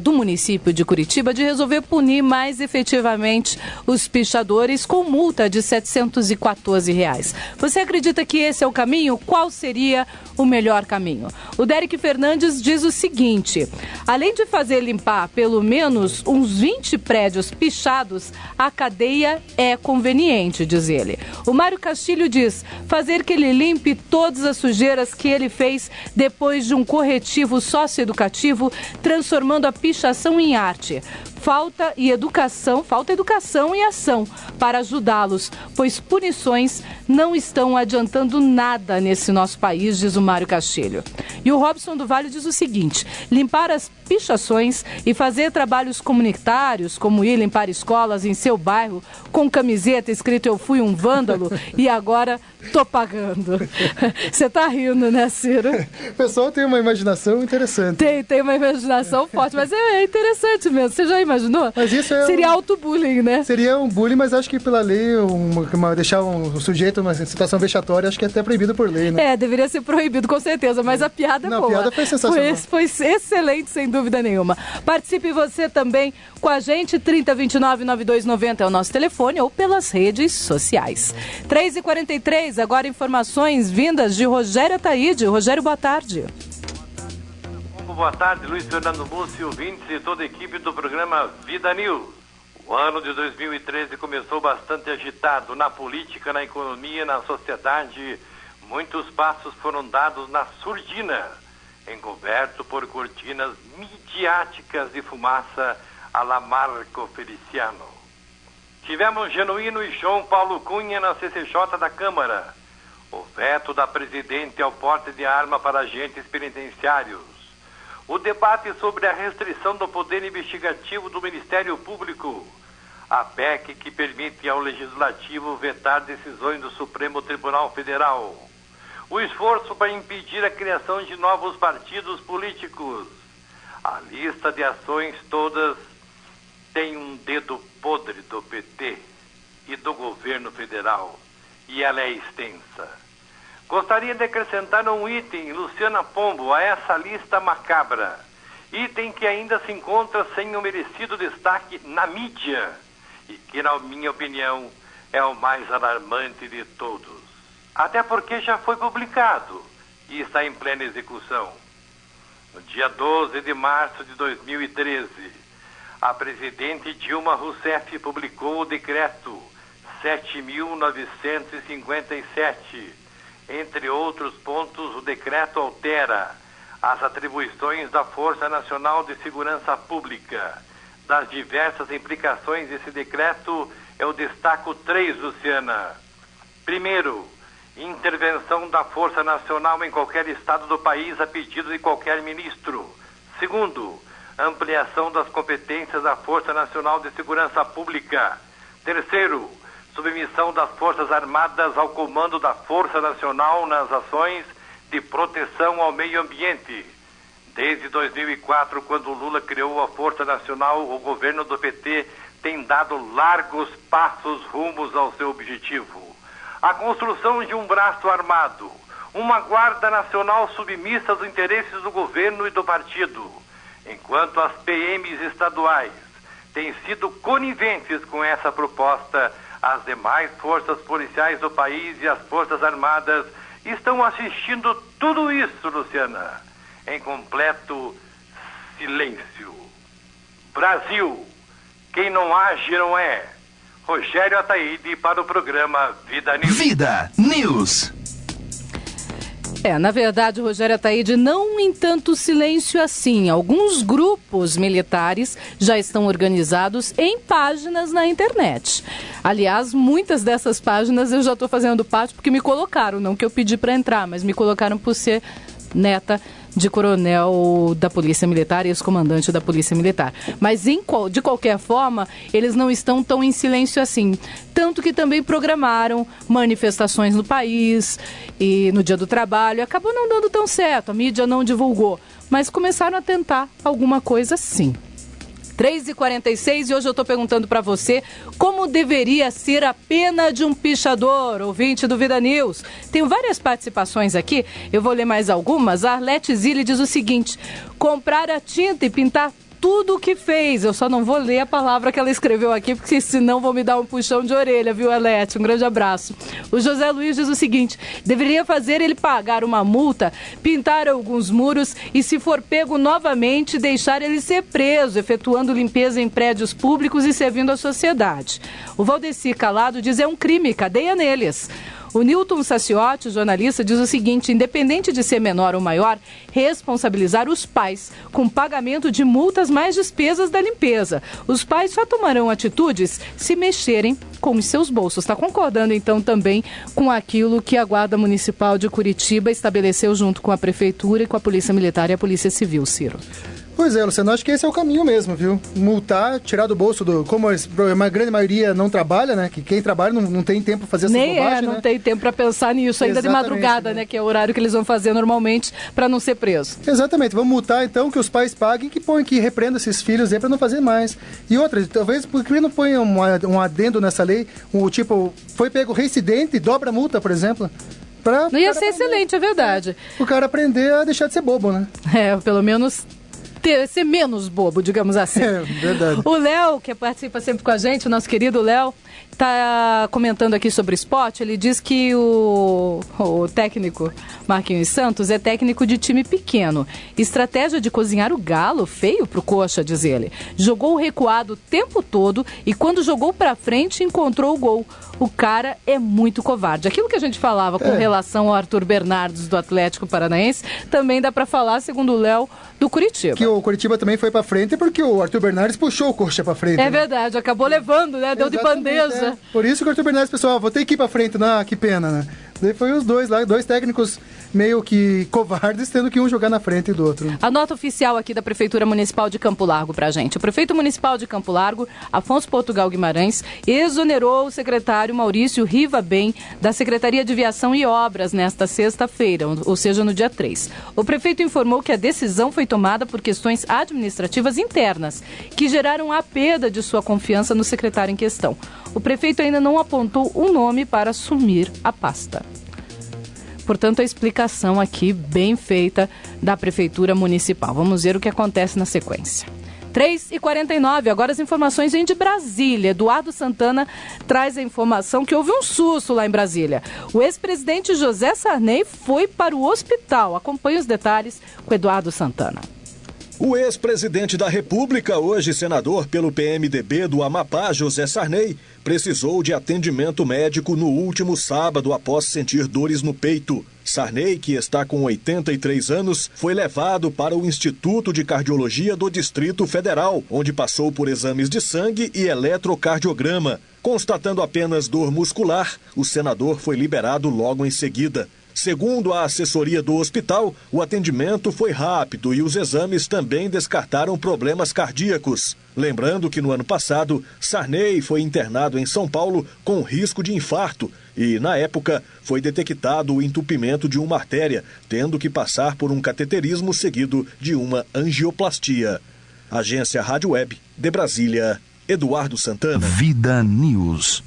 A: do município de Curitiba de resolver punir mais efetivamente os pichadores com multa de R$714. Você acredita que esse é o caminho? Qual seria o melhor caminho? O Derek Fernandes diz o seguinte: além de fazer limpar pelo menos uns 20 prédios pichados, a cadeia é conveniente, diz ele. O Mário Castilho diz: fazer que ele limpe todas as sujeiras que ele fez depois de um corretivo socioeducativo, transformando a pichação em arte. Falta educação e ação para ajudá-los, pois punições não estão adiantando nada nesse nosso país, diz o Mário Castilho. E o Robson do Vale diz o seguinte: limpar as pichações e fazer trabalhos comunitários, como ir limpar escolas em seu bairro com camiseta escrito "Eu fui um vândalo" e agora Tô pagando. Você tá rindo, né, Ciro?
B: O pessoal tem uma imaginação interessante.
A: Tem uma imaginação forte, mas é interessante mesmo. Você já imaginou?
B: Mas isso
A: seria auto-bullying, né?
B: Seria um bullying, mas acho que pela lei, deixar um sujeito numa situação vexatória, acho que é até proibido por lei, né?
A: Deveria ser proibido, com certeza, mas a piada é boa.
B: A piada foi sensacional.
A: Foi excelente, sem dúvida nenhuma. Participe você também com a gente, 3029-9290 é o nosso telefone ou pelas redes sociais. 3h43, agora informações vindas de Rogério Ataíde. Rogério, boa tarde.
D: Boa tarde, Luiz Fernando Mussi, ouvintes e toda a equipe do programa Vida News. O ano de 2013 começou bastante agitado na política, na economia, na sociedade. Muitos passos foram dados na surdina, encoberto por cortinas midiáticas de fumaça à la Marco Feliciano. Tivemos Genuíno e João Paulo Cunha na CCJ da Câmara. O veto da presidente ao porte de arma para agentes penitenciários. O debate sobre a restrição do poder investigativo do Ministério Público. A PEC que permite ao Legislativo vetar decisões do Supremo Tribunal Federal. O esforço para impedir a criação de novos partidos políticos. A lista de ações todas tem um dedo podre do PT e do governo federal, e ela é extensa. Gostaria de acrescentar um item, Luciana Pombo, a essa lista macabra. Item que ainda se encontra sem o merecido destaque na mídia e que, na minha opinião, é o mais alarmante de todos. Até porque já foi publicado e está em plena execução. No dia 12 de março de 2013, a presidente Dilma Rousseff publicou o decreto 7.957. Entre outros pontos, o decreto altera as atribuições da Força Nacional de Segurança Pública. Das diversas implicações desse decreto, eu destaco 3, Luciana. Primeiro, intervenção da Força Nacional em qualquer estado do país a pedido de qualquer ministro. Segundo, ampliação das competências da Força Nacional de Segurança Pública. Terceiro, submissão das Forças Armadas ao comando da Força Nacional nas ações de proteção ao meio ambiente. Desde 2004, quando Lula criou a Força Nacional, o governo do PT tem dado largos passos rumos ao seu objetivo. A construção de um braço armado, uma Guarda Nacional submissa aos interesses do governo e do partido, enquanto as PMs estaduais têm sido coniventes com essa proposta. As demais forças policiais do país e as Forças Armadas estão assistindo tudo isso, Luciana, em completo silêncio. Brasil, quem não age não é. Rogério Ataíde para o programa Vida News.
E: Vida News.
A: Na verdade, Rogério Ataíde, não em tanto silêncio assim. Alguns grupos militares já estão organizados em páginas na internet. Aliás, muitas dessas páginas eu já estou fazendo parte porque me colocaram, não que eu pedi para entrar, mas me colocaram por ser neta de coronel da Polícia Militar e ex-comandante da Polícia Militar. Mas, de qualquer forma, eles não estão tão em silêncio assim. Tanto que também programaram manifestações no país e no Dia do Trabalho. Acabou não dando tão certo, a mídia não divulgou. Mas começaram a tentar alguma coisa sim. 3h46 e hoje eu estou perguntando para você como deveria ser a pena de um pichador, ouvinte do Vida News. Tenho várias participações aqui, eu vou ler mais algumas. A Arlete Zilli diz o seguinte: comprar a tinta e pintar tudo o que fez. Eu só não vou ler a palavra que ela escreveu aqui, porque senão vão me dar um puxão de orelha, viu, Arlete? Um grande abraço. O José Luiz diz o seguinte: deveria fazer ele pagar uma multa, pintar alguns muros e, se for pego novamente, deixar ele ser preso, efetuando limpeza em prédios públicos e servindo à sociedade. O Valdeci Calado diz: é um crime, cadeia neles. O Newton Saciotti, jornalista, diz o seguinte: independente de ser menor ou maior, responsabilizar os pais com pagamento de multas mais despesas da limpeza. Os pais só tomarão atitudes se mexerem com os seus bolsos. Está concordando, então, também com aquilo que a Guarda Municipal de Curitiba estabeleceu junto com a Prefeitura e com a Polícia Militar e a Polícia Civil, Ciro?
B: Pois é, Luciano, acho que esse é o caminho mesmo, viu? Multar, tirar do bolso como uma grande maioria não trabalha, né? Que quem trabalha não tem tempo para fazer essas bobagens,
A: não tem tempo para pensar nisso, ainda de madrugada, né? Que é o horário que eles vão fazer normalmente para não ser preso.
B: Exatamente, vamos multar então, que os pais paguem, que repreendam esses filhos aí para não fazer mais. E outra, talvez, por que não põe um adendo nessa lei, tipo, foi pego reincidente, dobra a multa, por exemplo?
A: Não ia ser excelente, é verdade.
B: O cara aprender a deixar de ser bobo, né?
A: Pelo menos ser menos bobo, digamos assim.
B: É, verdade.
A: O Léo, que participa sempre com a gente, o nosso querido Léo, está comentando aqui sobre esporte. Ele diz que o técnico Marquinhos Santos é técnico de time pequeno. Estratégia de cozinhar o galo, feio pro Coxa, diz ele. Jogou recuado o tempo todo e quando jogou pra frente encontrou o gol. O cara é muito covarde. Aquilo que a gente falava com relação ao Arthur Bernardes do Atlético Paranaense, também dá pra falar, segundo o Léo, do Curitiba.
B: Que o Curitiba também foi pra frente porque o Arthur Bernardes puxou o Coxa pra frente.
A: É verdade, acabou levando, né? Deu de bandeja.
B: É. Por isso que o Arthur Bernardes, pessoal, vou ter que ir pra frente. Que pena, né? Daí foi os dois lá, dois técnicos meio que covardes, tendo que um jogar na frente do outro.
A: A nota oficial aqui da Prefeitura Municipal de Campo Largo pra gente. O prefeito municipal de Campo Largo, Afonso Portugal Guimarães, exonerou o secretário Maurício Rivabem da Secretaria de Viação e Obras nesta sexta-feira, ou seja, no dia 3. O prefeito informou que a decisão foi tomada por questões administrativas internas, que geraram a perda de sua confiança no secretário em questão. O prefeito ainda não apontou um nome para assumir a pasta. Portanto, a explicação aqui bem feita da Prefeitura Municipal. Vamos ver o que acontece na sequência. 3h49, agora as informações vêm de Brasília. Eduardo Santana traz a informação que houve um susto lá em Brasília. O ex-presidente José Sarney foi para o hospital. Acompanhe os detalhes com Eduardo Santana.
H: O ex-presidente da República, hoje senador pelo PMDB do Amapá, José Sarney, precisou de atendimento médico no último sábado após sentir dores no peito. Sarney, que está com 83 anos, foi levado para o Instituto de Cardiologia do Distrito Federal, onde passou por exames de sangue e eletrocardiograma. Constatando apenas dor muscular, o senador foi liberado logo em seguida. Segundo a assessoria do hospital, o atendimento foi rápido e os exames também descartaram problemas cardíacos. Lembrando que no ano passado, Sarney foi internado em São Paulo com risco de infarto e, na época, foi detectado o entupimento de uma artéria, tendo que passar por um cateterismo seguido de uma angioplastia. Agência Rádio Web, de Brasília, Eduardo Santana.
E: Vida News.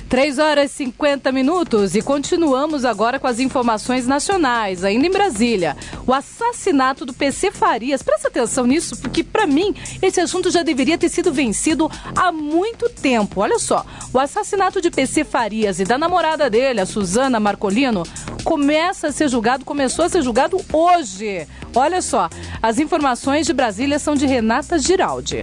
A: 3h50 e continuamos agora com as informações nacionais, ainda em Brasília. O assassinato do PC Farias, presta atenção nisso, porque para mim esse assunto já deveria ter sido vencido há muito tempo. Olha só, o assassinato de PC Farias e da namorada dele, a Suzana Marcolino, começou a ser julgado hoje. Olha só, as informações de Brasília são de Renata Giraldi.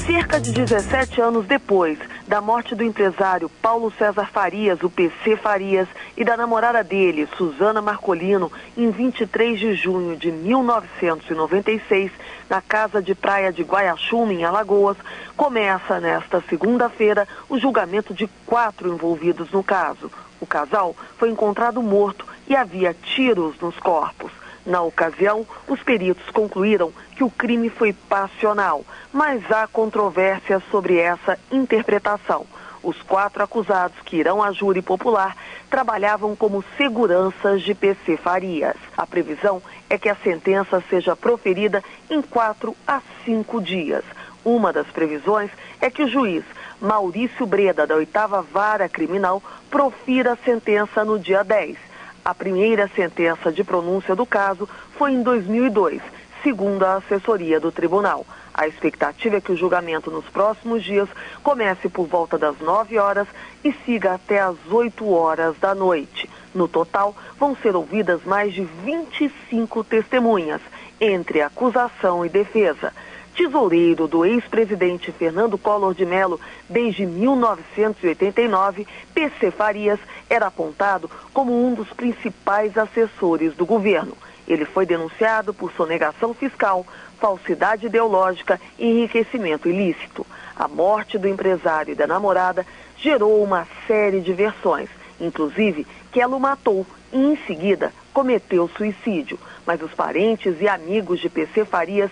I: Cerca de 17 anos depois da morte do empresário Paulo César Farias, o PC Farias, e da namorada dele, Suzana Marcolino, em 23 de junho de 1996, na casa de praia de Guaiachume, em Alagoas, começa nesta segunda-feira o julgamento de 4 envolvidos no caso. O casal foi encontrado morto e havia tiros nos corpos. Na ocasião, os peritos concluíram que o crime foi passional, mas há controvérsia sobre essa interpretação. Os 4 acusados que irão à júri popular trabalhavam como seguranças de PC Farias. A previsão é que a sentença seja proferida em 4 a 5 dias. Uma das previsões é que o juiz Maurício Breda, da 8ª Vara Criminal, profira a sentença no dia 10. A primeira sentença de pronúncia do caso foi em 2002, segundo a assessoria do tribunal. A expectativa é que o julgamento nos próximos dias comece por volta das 9 horas e siga até as 8 horas da noite. No total, vão ser ouvidas mais de 25 testemunhas, entre acusação e defesa. Tesoureiro do ex-presidente Fernando Collor de Mello desde 1989, PC Farias era apontado como um dos principais assessores do governo. Ele foi denunciado por sonegação fiscal, falsidade ideológica e enriquecimento ilícito. A morte do empresário e da namorada gerou uma série de versões, inclusive que ela o matou e, em seguida, cometeu suicídio, mas os parentes e amigos de PC Farias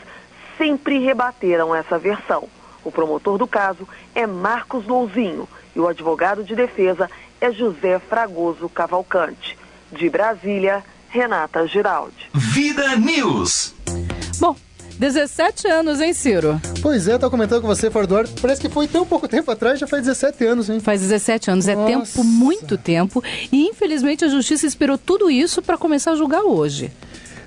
I: sempre rebateram essa versão. O promotor do caso é Marcos Louzinho e o advogado de defesa é José Fragoso Cavalcante. De Brasília, Renata Giraldi.
E: Vida News.
A: Bom, 17 anos, hein, Ciro?
B: Pois é, eu tava comentando com você fora do ar, parece que foi tão pouco tempo atrás, já faz 17 anos, hein?
A: Faz 17 anos,
B: Nossa.
A: É tempo, muito tempo, e infelizmente a justiça esperou tudo isso para começar a julgar hoje.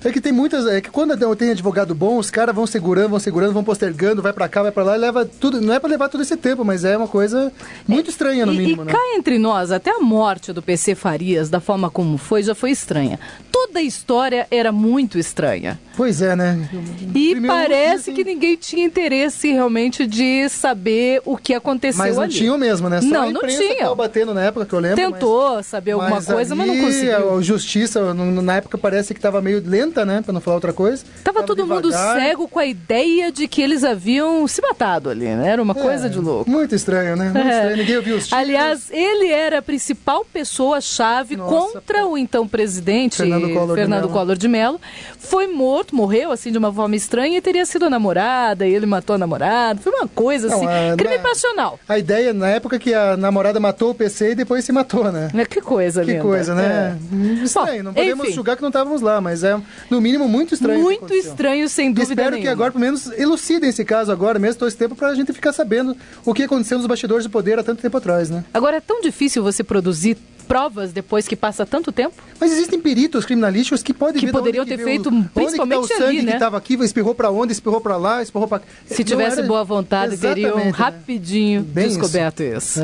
B: É que tem muitas... É que quando tem advogado bom, os caras vão segurando, vão postergando, vai pra cá, vai pra lá, e leva tudo... Não é pra levar todo esse tempo, mas é uma coisa muito estranha, no mínimo, né?
A: E cá entre nós, até a morte do PC Farias, da forma como foi, já foi estranha. Toda a história era muito estranha.
B: Pois é, né?
A: E parece que ninguém tinha interesse realmente de saber o que aconteceu ali.
B: Mas não tinha mesmo, né? Só
A: não,
B: a
A: não
B: imprensa
A: tinha.
B: Tava batendo na época, que eu lembro.
A: Tentou saber alguma coisa, mas não conseguiu.
B: A justiça, na época, parece que tava meio lenta, né? Pra não falar outra coisa.
A: Tava todo mundo cego com a ideia de que eles haviam se matado ali, né? Era uma coisa de louco.
B: Muito estranho, né? Muito estranho. Ninguém ouviu os tiros.
A: Aliás, ele era a principal pessoa-chave contra o então presidente Fernando Collor de Mello. Foi morreu assim de uma forma estranha e teria sido a namorada, e ele matou a namorada. Foi uma coisa assim, crime passional.
B: A ideia na época que a namorada matou o PC e depois se matou, né?
A: Que coisa linda.
B: Que coisa, né? Estranho, não podemos julgar que não estávamos lá, mas é no mínimo muito estranho.
A: Muito estranho, sem dúvida
B: Espero
A: nenhuma.
B: que agora, pelo menos, elucidem esse caso agora, mesmo todo esse tempo, pra gente ficar sabendo o que aconteceu nos bastidores do poder há tanto tempo atrás, né?
A: Agora, é tão difícil você produzir provas depois que passa tanto tempo?
B: Mas existem peritos criminalísticos que podem ver
A: poderiam ter feito, principalmente
B: onde que tá o sangue
A: ali, né?
B: que estava aqui, espirrou pra onde, espirrou pra lá, espirrou pra...
A: Se tivesse boa vontade, teriam rapidinho descoberto isso.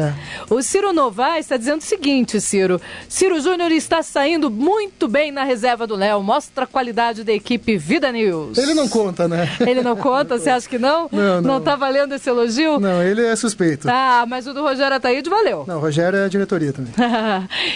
A: O Ciro Novaes está dizendo o seguinte, Ciro Júnior está saindo muito bem na reserva do Léo, mostra a qualidade da equipe Vida News.
B: Ele não conta, né?
A: Ele não conta? Você acha que não? Não tá valendo esse elogio?
B: Não, ele é suspeito.
A: Ah, mas o do Rogério Ataíde valeu.
B: Não, o Rogério é a diretoria também.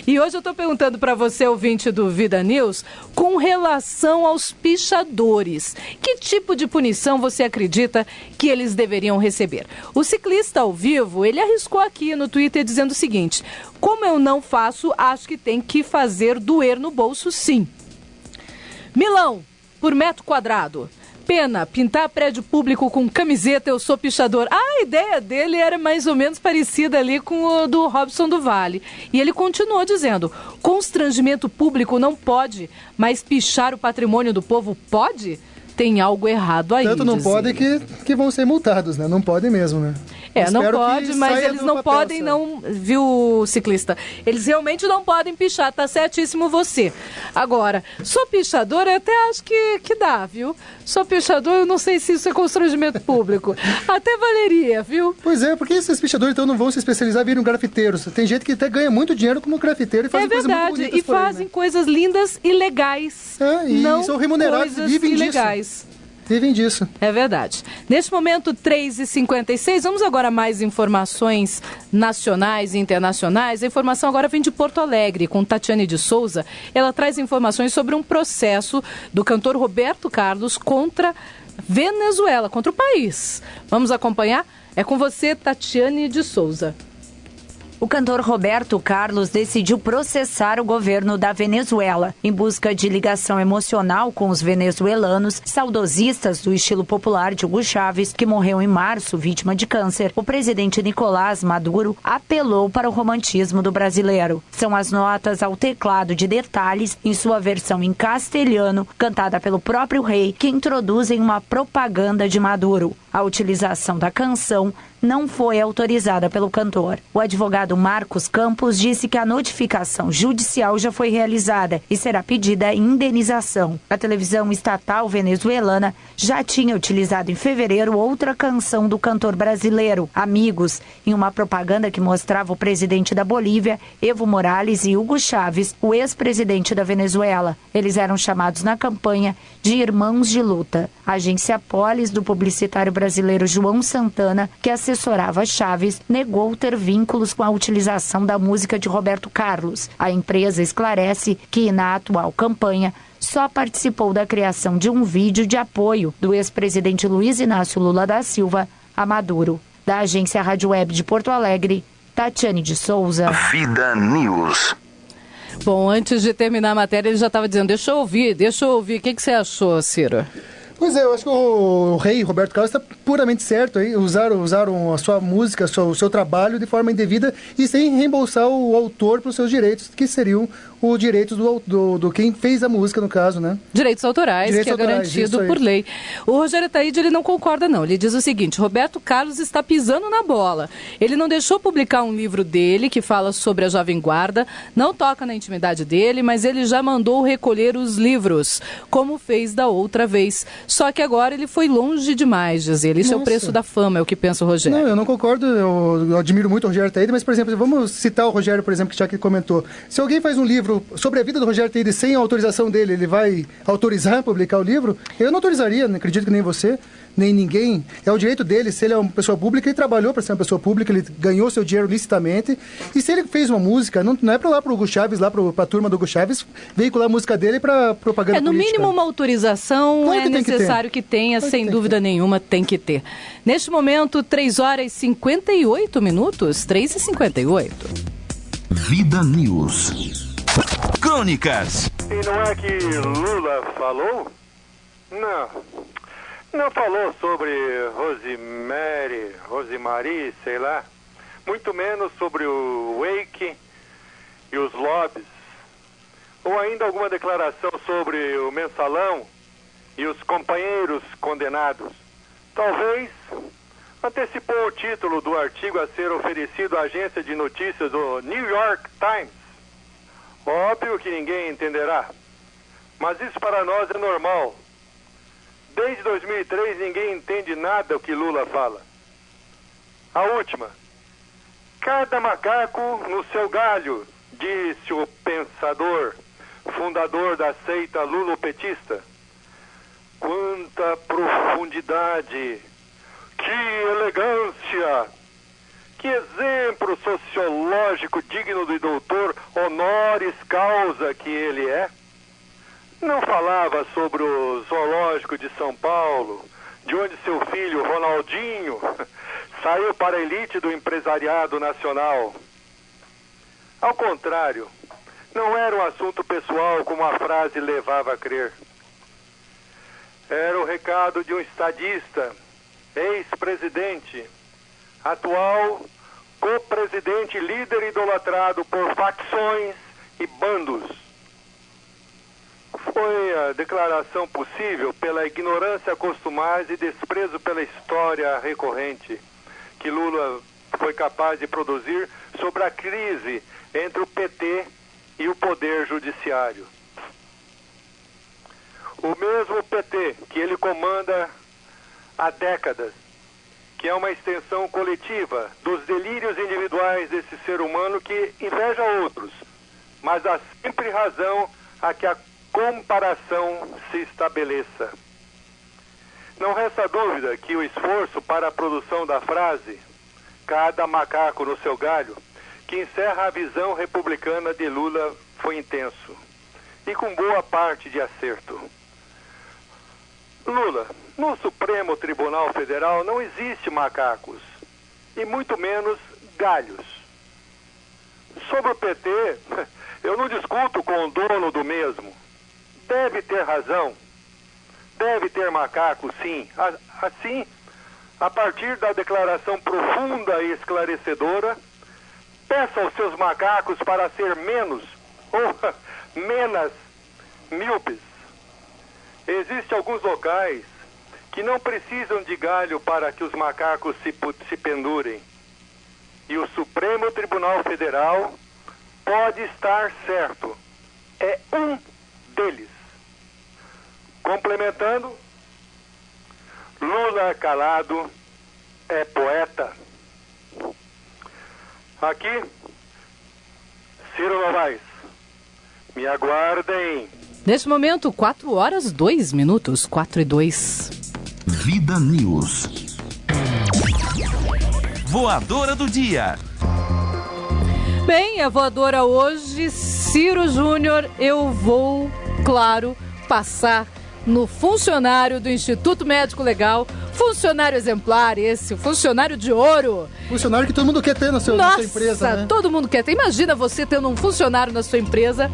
A: E hoje eu estou perguntando para você, ouvinte do Vida News, com relação aos pichadores. Que tipo de punição você acredita que eles deveriam receber? O ciclista ao vivo, ele arriscou aqui no Twitter dizendo o seguinte: como eu não faço, acho que tem que fazer doer no bolso, sim. Milão, por metro quadrado. Pena, pintar prédio público com camiseta, eu sou pichador. A ideia dele era mais ou menos parecida ali com o do Robson do Vale. E ele continuou dizendo: constrangimento público não pode, mas pichar o patrimônio do povo pode? Tem algo errado aí.
B: Tanto não pode que vão ser multados, né? Não podem mesmo, né?
A: Não pode, mas eles não podem, não, viu, ciclista? Eles realmente não podem pichar, tá certíssimo você. Agora, sou pichador, eu até acho que dá, viu? Sou pichador, eu não sei se isso é constrangimento público. Até valeria, viu?
B: Pois é, porque esses pichadores então não vão se especializar, viram grafiteiros. Tem gente que até ganha muito dinheiro como grafiteiro e fazem coisas muito bonitas.
A: E fazem coisas lindas e legais.
B: E não são remunerados e vivem
A: ilegais.
B: disso. Vivem disso.
A: É verdade. Neste momento, 3h56, vamos agora a mais informações nacionais e internacionais. A informação agora vem de Porto Alegre, com Tatiane de Souza. Ela traz informações sobre um processo do cantor Roberto Carlos contra Venezuela, contra o país. Vamos acompanhar? É com você, Tatiane de Souza.
J: O cantor Roberto Carlos decidiu processar o governo da Venezuela em busca de ligação emocional com os venezuelanos, saudosistas do estilo popular de Hugo Chávez, que morreu em março vítima de câncer. O presidente Nicolás Maduro apelou para o romantismo do brasileiro. São as notas ao teclado de detalhes, em sua versão em castelhano, cantada pelo próprio rei, que introduzem uma propaganda de Maduro. A utilização da canção não foi autorizada pelo cantor. O advogado Marcos Campos disse que a notificação judicial já foi realizada e será pedida indenização. A televisão estatal venezuelana já tinha utilizado em fevereiro outra canção do cantor brasileiro, Amigos, em uma propaganda que mostrava o presidente da Bolívia, Evo Morales, e Hugo Chávez, o ex-presidente da Venezuela. Eles eram chamados na campanha de Irmãos de Luta. A agência Polis, do publicitário brasileiro João Santana, que assessorava Chávez, negou ter vínculos com a utilização da música de Roberto Carlos. A empresa esclarece que, na atual campanha, só participou da criação de um vídeo de apoio do ex-presidente Luiz Inácio Lula da Silva a Maduro. Da agência Rádio Web de Porto Alegre, Tatiane de Souza.
E: Vida News.
A: Bom, antes de terminar a matéria, ele já estava dizendo, deixa eu ouvir. O que você achou, Ciro?
B: Pois é, eu acho que o rei Roberto Carlos está puramente certo aí. Usaram a sua música, o seu trabalho de forma indevida e sem reembolsar o autor pelos seus direitos, que seriam os direitos do quem fez a música, no caso, né?
A: Direitos autorais, que é garantido por lei. O Rogério Ataíde, ele não concorda, não. Ele diz o seguinte, Roberto Carlos está pisando na bola. Ele não deixou publicar um livro dele que fala sobre a Jovem Guarda, não toca na intimidade dele, mas ele já mandou recolher os livros, como fez da outra vez. Só que agora ele foi longe demais, diz ele. Isso é o preço da fama, é o que pensa o Rogério.
B: Não, eu não concordo, eu admiro muito o Rogério Ataíde, mas, por exemplo, vamos citar o Rogério, por exemplo, que já que comentou. Se alguém faz um livro sobre a vida do Rogério Ataíde sem a autorização dele, ele vai autorizar a publicar o livro? Eu não autorizaria, não acredito que nem você, nem ninguém. É o direito dele, se ele é uma pessoa pública, ele trabalhou para ser uma pessoa pública, ele ganhou seu dinheiro licitamente. E se ele fez uma música, não é para lá pro Hugo Chaves, lá para a turma do Hugo Chaves, veicular a música dele para propaganda política.
A: No mínimo uma autorização claro é necessário que tenha, sem dúvida nenhuma, tem que ter. Neste momento, 3h58, 3h58.
E: Vida News. Crônicas.
D: E não é que Lula falou? Não falou sobre Rosemary, sei lá. Muito menos sobre o Wake e os lobbies. Ou ainda alguma declaração sobre o mensalão e os companheiros condenados. Talvez antecipou o título do artigo a ser oferecido à agência de notícias do New York Times. Óbvio que ninguém entenderá, mas isso para nós é normal. Desde 2003 ninguém entende nada o que Lula fala. A última. Cada macaco no seu galho, disse o pensador, fundador da seita lulopetista. Quanta profundidade! Que elegância! Que exemplo sociológico digno do doutor honoris causa que ele é. Não falava sobre o zoológico de São Paulo, de onde seu filho, Ronaldinho, saiu para a elite do empresariado nacional. Ao contrário, não era um assunto pessoal como a frase levava a crer. Era o recado de um estadista, ex-presidente, atual co-presidente, líder idolatrado por facções e bandos. Foi a declaração possível pela ignorância costumaz e desprezo pela história recorrente que Lula foi capaz de produzir sobre a crise entre o PT e o Poder Judiciário. O mesmo PT que ele comanda há décadas, que é uma extensão coletiva dos delírios individuais desse ser humano que inveja outros, mas há sempre razão a que a comparação se estabeleça. Não resta dúvida que o esforço para a produção da frase "cada macaco no seu galho", que encerra a visão republicana de Lula, foi intenso e com boa parte de acerto. Lula, no Supremo Tribunal Federal não existe macacos, e muito menos galhos. Sobre o PT, eu não discuto com o dono do mesmo. Deve ter razão, deve ter macacos, sim. Assim, a partir da declaração profunda e esclarecedora, peça aos seus macacos para ser menos ou menos míopes. Existem alguns locais que não precisam de galho para que os macacos se pendurem. E o Supremo Tribunal Federal pode estar certo. É um deles. Complementando, Lula calado é poeta. Aqui, Ciro Novaes. Me aguardem.
A: Neste momento, 4h02, 4h02.
E: Vida News. Voadora do dia.
A: Bem, a voadora hoje, Ciro Júnior, eu vou, claro, passar no funcionário do Instituto Médico Legal, funcionário exemplar esse, funcionário de ouro.
B: Funcionário que todo mundo quer ter na sua empresa, né?
A: Todo mundo quer ter. Imagina você tendo um funcionário na sua empresa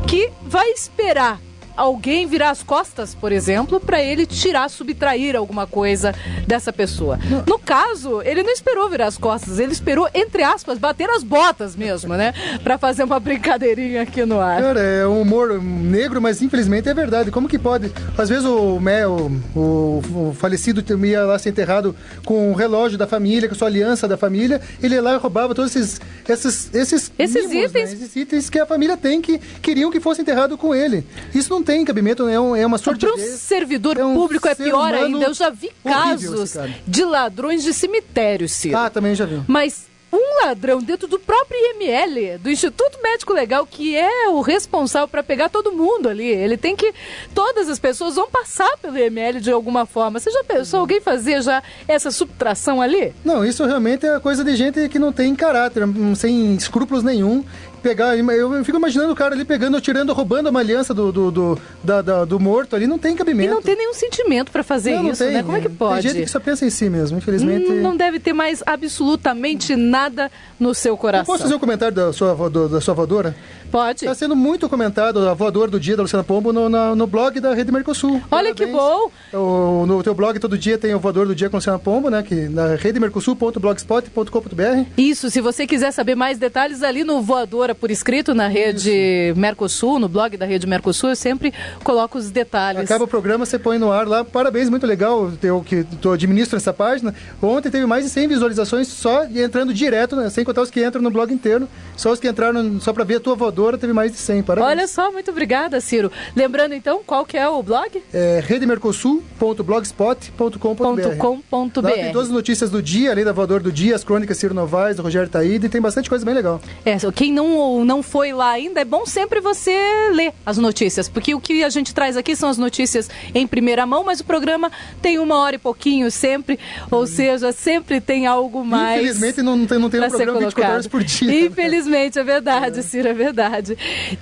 A: que vai esperar alguém virar as costas, por exemplo, para ele subtrair alguma coisa dessa pessoa. No caso, ele não esperou virar as costas, ele esperou, entre aspas, bater as botas mesmo, né? Para fazer uma brincadeirinha aqui no ar.
B: Cara, é um humor negro, mas infelizmente é verdade. Como que pode? Às vezes o falecido ia lá ser enterrado com o relógio da família, com a sua aliança da família, ele ia lá e roubava todos esses mimos,
A: itens.
B: Né? Esses itens que a família tem, que queriam que fosse enterrado com ele. Isso não tem cabimento, é uma sordidez.
A: Para um servidor público é pior ainda. Eu já vi casos de ladrões de cemitérios, Ciro.
B: Ah, também já vi.
A: Mas um ladrão dentro do próprio IML, do Instituto Médico Legal, que é o responsável para pegar todo mundo ali. Ele tem que... Todas as pessoas vão passar pelo IML de alguma forma. Você já pensou alguém fazer já essa subtração ali?
B: Não, isso realmente é coisa de gente que não tem caráter, sem escrúpulos nenhum. Eu fico imaginando o cara ali pegando, tirando, roubando uma aliança do morto ali, não tem cabimento.
A: E não tem nenhum sentimento para fazer isso, né? Como é que pode?
B: Tem gente que só pensa em si mesmo, infelizmente.
A: Não deve ter mais absolutamente nada no seu coração.
B: Eu posso fazer um comentário da sua voadora?
A: Pode.
B: Está sendo muito comentado a voadora do dia da Luciana Pombo no blog da Rede Mercosul.
A: Olha que bom!
B: No teu blog todo dia tem o voador do dia com a Luciana Pombo, né? Que na redemercosul.blogspot.com.br.
A: Isso, se você quiser saber mais detalhes ali no Voadora por escrito na Rede Mercosul, no blog da Rede Mercosul, eu sempre coloco os detalhes.
B: Acaba o programa, você põe no ar lá. Parabéns, muito legal que tu administra essa página. Ontem teve mais de 100 visualizações só entrando direto, né? Sem contar os que entram no blog inteiro. Só os que entraram só para ver a tua voadora teve mais de 100, parabéns.
A: Olha só, muito obrigada, Ciro. Lembrando então, qual que é o blog?
B: É redemercosul.blogspot.com.br. Lá tem todas as notícias do dia, além da voadora do dia, as crônicas Ciro Novaes, do Rogério Taíde, tem bastante coisa bem legal.
A: Quem não foi lá ainda, é bom sempre você ler as notícias, porque o que a gente traz aqui são as notícias em primeira mão, mas o programa tem 1 hora e pouquinho sempre, ou seja, sempre tem algo mais.
B: Infelizmente não tem um programa 24 horas por dia.
A: Infelizmente, é verdade, Ciro, é verdade.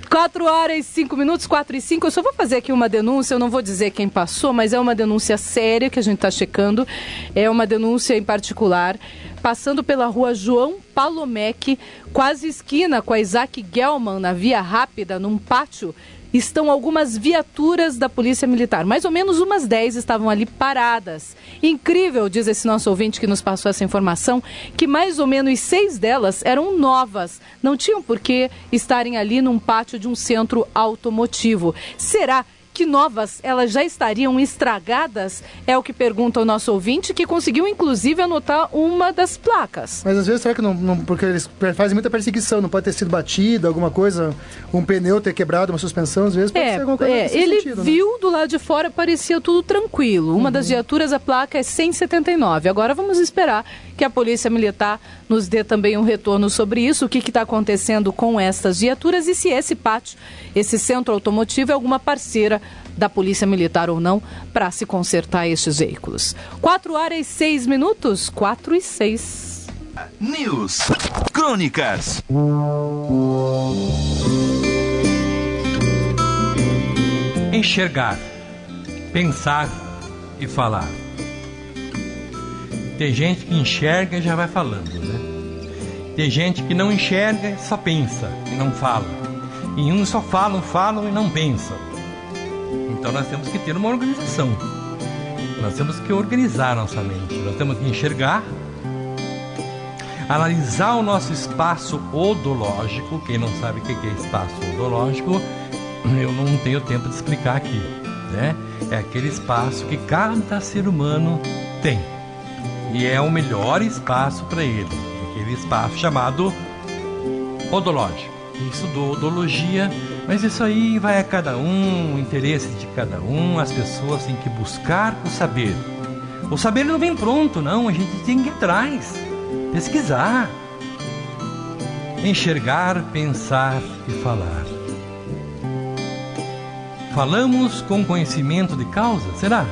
A: 4 horas e 5 minutos, 4 e 5. Eu só vou fazer aqui uma denúncia, eu não vou dizer quem passou, mas é uma denúncia séria que a gente está checando. É uma denúncia em particular, passando pela rua João Palomec, quase esquina com a Isaac Gelman, na Via Rápida, num pátio, estão algumas viaturas da Polícia Militar. Mais ou menos umas 10 estavam ali paradas. Incrível, diz esse nosso ouvinte que nos passou essa informação, que mais ou menos 6 delas eram novas. Não tinham por que estarem ali num pátio de um centro automotivo. Será que novas elas já estariam estragadas? É o que pergunta o nosso ouvinte, que conseguiu inclusive anotar uma das placas.
B: Mas às vezes será que não porque eles fazem muita perseguição, não pode ter sido batido, alguma coisa, um pneu ter quebrado, uma suspensão, às vezes pode ser alguma coisa nesse
A: ele
B: sentido,
A: viu,
B: né?
A: Do lado de fora parecia tudo tranquilo. Uma das viaturas, a placa é 179. Agora vamos esperar que a Polícia Militar nos dê também um retorno sobre isso, o que está acontecendo com estas viaturas e se esse pátio, esse centro automotivo é alguma parceira da Polícia Militar ou não para se consertar estes veículos. 4 horas e 6 minutos, 4 e 6.
E: News. Crônicas.
K: Enxergar, pensar e falar. Tem gente que enxerga e já vai falando, né? Tem gente que não enxerga e só pensa e não fala. E uns só falam e não pensam. Então nós temos que ter uma organização. Nós temos que organizar nossa mente. Nós temos que enxergar, analisar o nosso espaço odológico. Quem não sabe o que é espaço odológico, eu não tenho tempo de explicar aqui, né? É aquele espaço que cada ser humano tem. E é o melhor espaço para ele. Aquele espaço chamado odológico. Eu estudou odologia, mas isso aí vai a cada um, o interesse de cada um. As pessoas têm que buscar o saber. O saber não vem pronto, não. A gente tem que ir atrás, pesquisar, enxergar, pensar e falar. Falamos com conhecimento de causa? Será?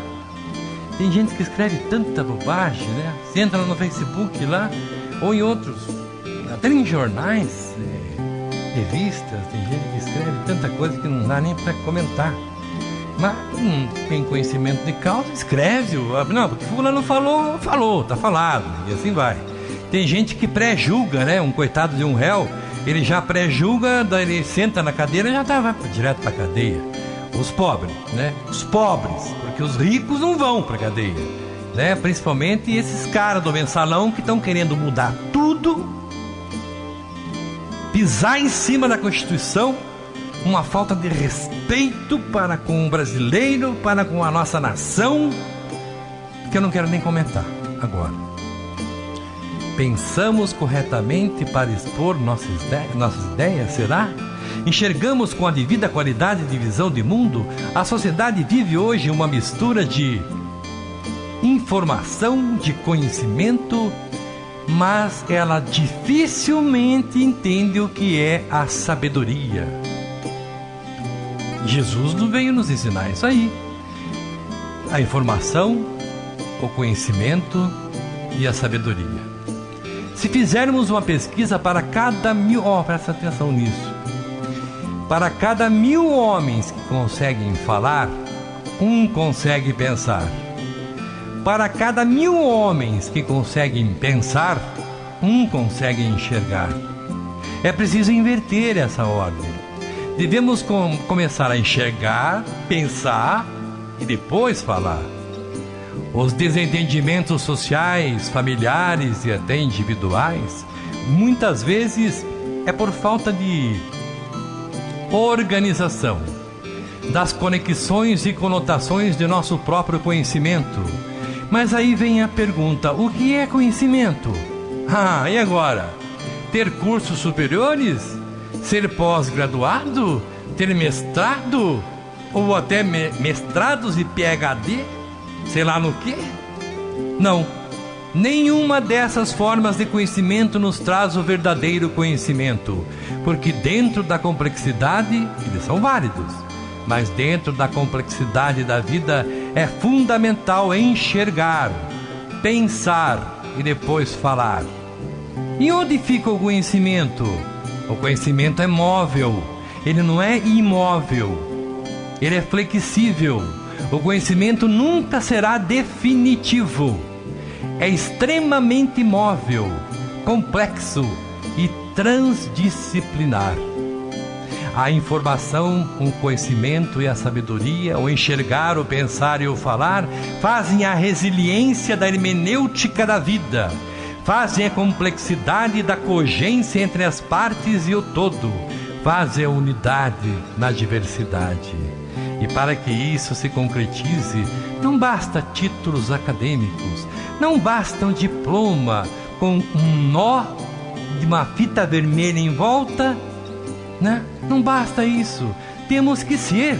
K: Tem gente que escreve tanta bobagem, né? Você entra no Facebook lá, ou em outros, até em jornais, revistas, tem gente que escreve tanta coisa que não dá nem para comentar. Mas não tem conhecimento de causa, escreve. Não, porque fulano falou, tá falado. E assim vai. Tem gente que pré-julga, né? Um coitado de um réu, ele já pré-julga, daí ele senta na cadeira e já vai direto pra cadeia. Os pobres, né? Os pobres, porque os ricos não vão pra cadeia, né? Principalmente esses caras do mensalão que estão querendo mudar tudo, pisar em cima da Constituição, uma falta de respeito para com o brasileiro, para com a nossa nação, que eu não quero nem comentar agora. Pensamos corretamente para expor nossas ideias, será? Enxergamos com a devida qualidade de visão de mundo? A sociedade vive hoje uma mistura de informação, de conhecimento, mas ela dificilmente entende o que é a sabedoria. Jesus não veio nos ensinar isso aí. A informação, o conhecimento e a sabedoria. Se fizermos uma pesquisa para cada 1000... presta atenção nisso. Para cada 1000 homens que conseguem falar, um consegue pensar. Para cada 1000 homens que conseguem pensar, um consegue enxergar. É preciso inverter essa ordem. Devemos começar a enxergar, pensar e depois falar. Os desentendimentos sociais, familiares e até individuais, muitas vezes é por falta de organização, das conexões e conotações de nosso próprio conhecimento. Mas aí vem a pergunta: o que é conhecimento? E agora? Ter cursos superiores? Ser pós-graduado? Ter mestrado? Ou até mestrados e PhD? Sei lá no quê? Não. Nenhuma dessas formas de conhecimento nos traz o verdadeiro conhecimento. Porque dentro da complexidade, eles são válidos, mas dentro da complexidade da vida é fundamental enxergar, pensar e depois falar. E onde fica o conhecimento? O conhecimento é móvel, ele não é imóvel, ele é flexível. O conhecimento nunca será definitivo, é extremamente móvel, complexo e transdisciplinar. A informação, o conhecimento e a sabedoria, o enxergar, o pensar e o falar, fazem a resiliência da hermenêutica da vida, fazem a complexidade da cogência entre as partes e o todo, fazem a unidade na diversidade. E para que isso se concretize, não basta títulos acadêmicos, não basta um diploma com um nó de uma fita vermelha em volta, né? Não basta isso. Temos que ser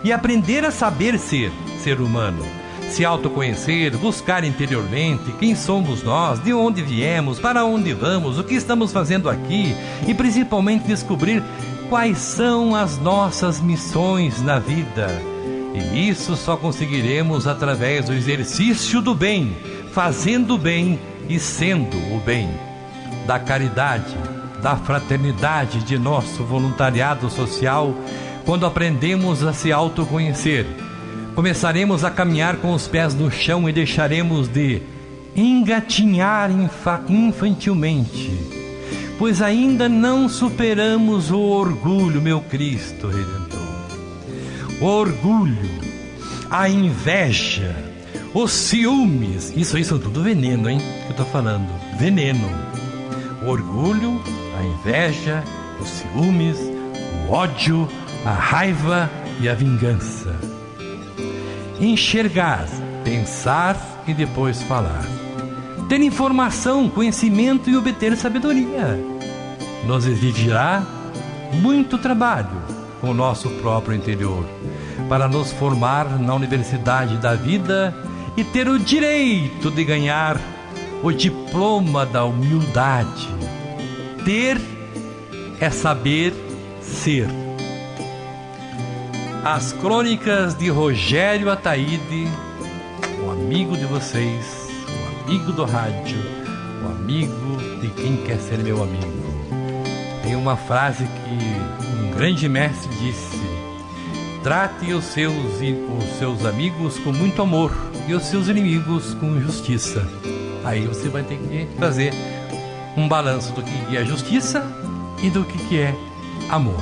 K: e aprender a saber ser humano. Se autoconhecer, buscar interiormente quem somos nós, de onde viemos, para onde vamos, o que estamos fazendo aqui e principalmente descobrir quais são as nossas missões na vida. E isso só conseguiremos através do exercício do bem, fazendo o bem e sendo o bem, da caridade, da fraternidade, de nosso voluntariado social. Quando aprendemos a se autoconhecer, começaremos a caminhar com os pés no chão e deixaremos de engatinhar infantilmente, pois ainda não superamos o orgulho, meu Cristo Redentor. O orgulho, a inveja, os ciúmes, isso aí são tudo veneno, hein? Que eu tô falando, veneno. O orgulho, a inveja, os ciúmes, o ódio, a raiva e a vingança. Enxergar, pensar e depois falar. Ter informação, conhecimento e obter sabedoria. Nos exigirá muito trabalho com o nosso próprio interior para nos formar na universidade da vida e ter o direito de ganhar o diploma da humildade. Ter é saber ser. As crônicas de Rogério Ataíde, o amigo de vocês, o amigo do rádio, o amigo de quem quer ser meu amigo. Tem uma frase que um grande mestre disse: Trate os seus amigos com muito amor e os seus inimigos com justiça. Aí você vai ter que fazer um balanço do que é justiça e do que é amor.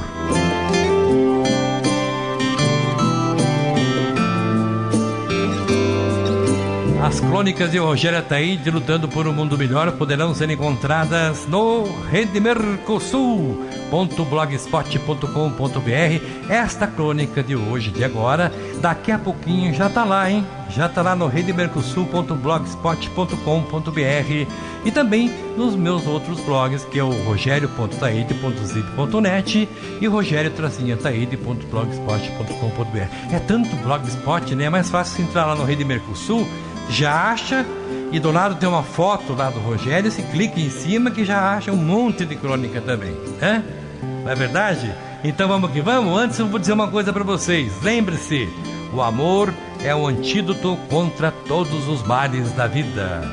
K: As crônicas de Rogério Ataíde lutando por um mundo melhor poderão ser encontradas no redemercosul.blogspot.com.br. Esta crônica de hoje, de agora, daqui a pouquinho já está lá, hein? Já está lá no redemercosul.blogspot.com.br e também nos meus outros blogs, que é o rogerio.taide.zip.net e rogerio-taide.blogspot.com.br. É tanto blogspot, né? É mais fácil entrar lá no Rede Mercosul, já acha, e do lado tem uma foto lá do Rogério, se clica em cima que já acha um monte de crônica também, né? Não é verdade? Então vamos que vamos. Antes eu vou dizer uma coisa para vocês. Lembre-se, o amor é o antídoto contra todos os males da vida.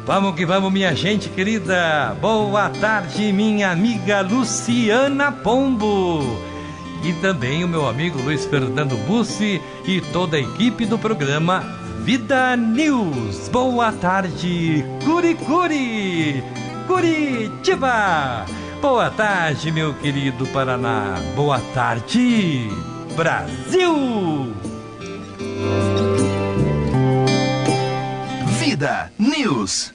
K: Vamos que vamos, minha gente querida. Boa tarde, minha amiga Luciana Pombo. E também o meu amigo Luiz Fernando Bussi e toda a equipe do programa Vida News. Boa tarde, Curicuri, Curitiba. Boa tarde, meu querido Paraná. Boa tarde, Brasil.
E: Vida News.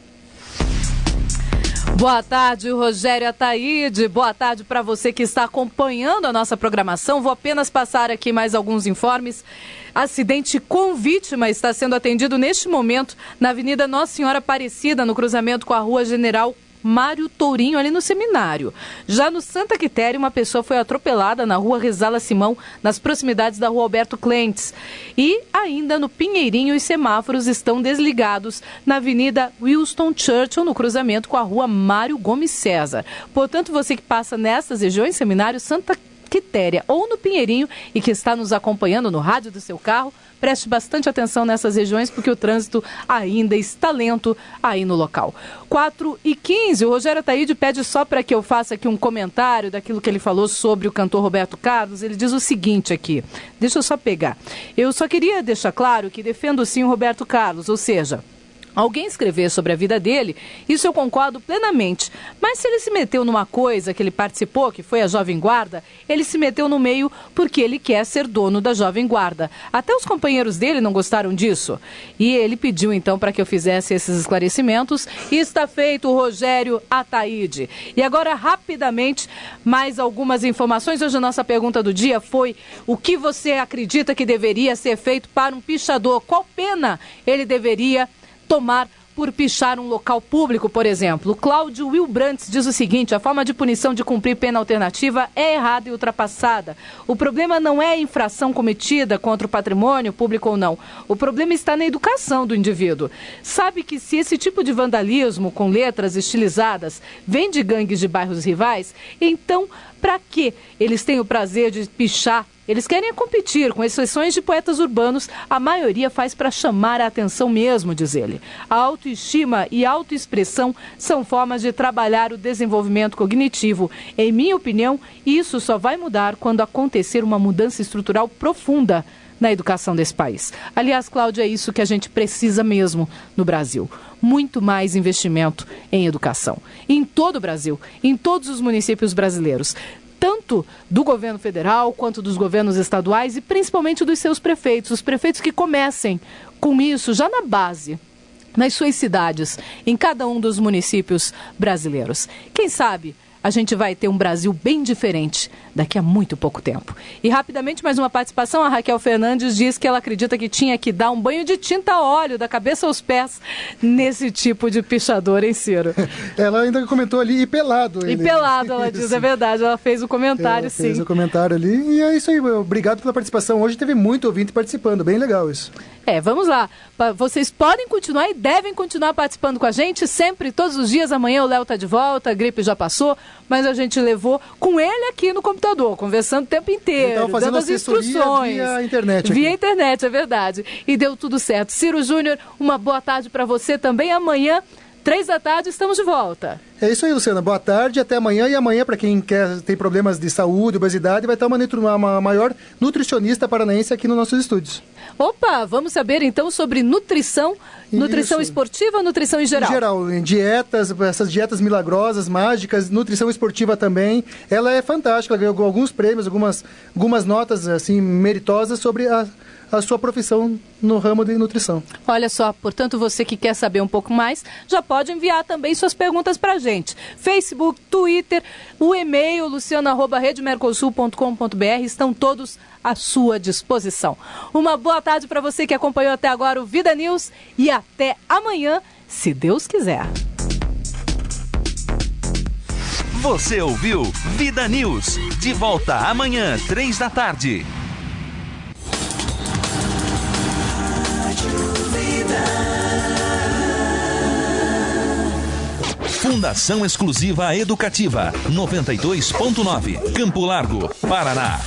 A: Boa tarde, Rogério Ataíde. Boa tarde para você que está acompanhando a nossa programação. Vou apenas passar aqui mais alguns informes. Acidente com vítima está sendo atendido neste momento na Avenida Nossa Senhora Aparecida, no cruzamento com a Rua General Mário Tourinho, ali no Seminário. Já no Santa Quitéria, uma pessoa foi atropelada na Rua Rezala Simão, nas proximidades da Rua Alberto Clentes. E ainda no Pinheirinho, os semáforos estão desligados na Avenida Winston Churchill, no cruzamento com a Rua Mário Gomes César. Portanto, você que passa nessas regiões, Seminário, Santa Quitéria ou no Pinheirinho e que está nos acompanhando no rádio do seu carro, preste bastante atenção nessas regiões porque o trânsito ainda está lento aí no local. 4h15, o Rogério Ataíde pede só para que eu faça aqui um comentário daquilo que ele falou sobre o cantor Roberto Carlos. Ele diz o seguinte aqui, deixa eu só pegar. Eu só queria deixar claro que defendo sim o Roberto Carlos, ou seja, alguém escrever sobre a vida dele, isso eu concordo plenamente. Mas se ele se meteu numa coisa que ele participou, que foi a Jovem Guarda, ele se meteu no meio porque ele quer ser dono da Jovem Guarda. Até os companheiros dele não gostaram disso. E ele pediu então para que eu fizesse esses esclarecimentos. E está feito, o Rogério Ataíde. E agora, rapidamente, mais algumas informações. Hoje a nossa pergunta do dia foi: o que você acredita que deveria ser feito para um pichador? Qual pena ele deveria tomar por pichar um local público, por exemplo? O Cláudio Wilbrantes diz o seguinte: a forma de punição de cumprir pena alternativa é errada e ultrapassada. O problema não é a infração cometida contra o patrimônio público ou não. O problema está na educação do indivíduo. Sabe que se esse tipo de vandalismo com letras estilizadas vem de gangues de bairros rivais, então para que eles têm o prazer de pichar? Eles querem competir, com exceções de poetas urbanos, a maioria faz para chamar a atenção mesmo, diz ele. A autoestima e autoexpressão são formas de trabalhar o desenvolvimento cognitivo. Em minha opinião, isso só vai mudar quando acontecer uma mudança estrutural profunda na educação desse país. Aliás, Cláudia, é isso que a gente precisa mesmo no Brasil. Muito mais investimento em educação. Em todo o Brasil, em todos os municípios brasileiros. Tanto do governo federal quanto dos governos estaduais e principalmente dos seus prefeitos. Os prefeitos que comecem com isso já na base, nas suas cidades, em cada um dos municípios brasileiros. Quem sabe a gente vai ter um Brasil bem diferente daqui a muito pouco tempo. E rapidamente, mais uma participação. A Raquel Fernandes diz que ela acredita que tinha que dar um banho de tinta a óleo da cabeça aos pés nesse tipo de pichador, hein, Ciro?
B: Ela ainda comentou ali, e pelado.
A: E pelado, ela diz, é verdade. Ela fez o comentário, sim.
B: Fez o comentário ali, e é isso aí. Obrigado pela participação. Hoje teve muito ouvinte participando, bem legal isso.
A: Vamos lá. Vocês podem continuar e devem continuar participando com a gente sempre, todos os dias. Amanhã o Léo está de volta, a gripe já passou, mas a gente levou com ele aqui no computador, conversando o tempo inteiro, dando as instruções.
B: Via internet.
A: Via internet, é verdade. E deu tudo certo. Ciro Júnior, uma boa tarde para você também. Amanhã, 3 da tarde, estamos de volta.
B: É isso aí, Luciana. Boa tarde, até amanhã. E amanhã, para quem tem problemas de saúde, obesidade, vai estar uma maior nutricionista paranaense aqui nos nossos estúdios.
A: Opa, vamos saber então sobre nutrição. Nutrição esportiva ou nutrição em geral?
B: Em geral, em dietas, essas dietas milagrosas, mágicas, nutrição esportiva também. Ela é fantástica, ganhou alguns prêmios, algumas notas assim meritosas sobre a sua profissão no ramo de nutrição.
A: Olha só, portanto, você que quer saber um pouco mais, já pode enviar também suas perguntas para a gente. Facebook, Twitter, o e-mail luciana@redemercosul.com.br estão todos à sua disposição. Uma boa tarde para você que acompanhou até agora o Vida News e até amanhã, se Deus quiser.
E: Você ouviu Vida News. De volta amanhã, 15h. Fundação Exclusiva Educativa 92.9, Campo Largo, Paraná.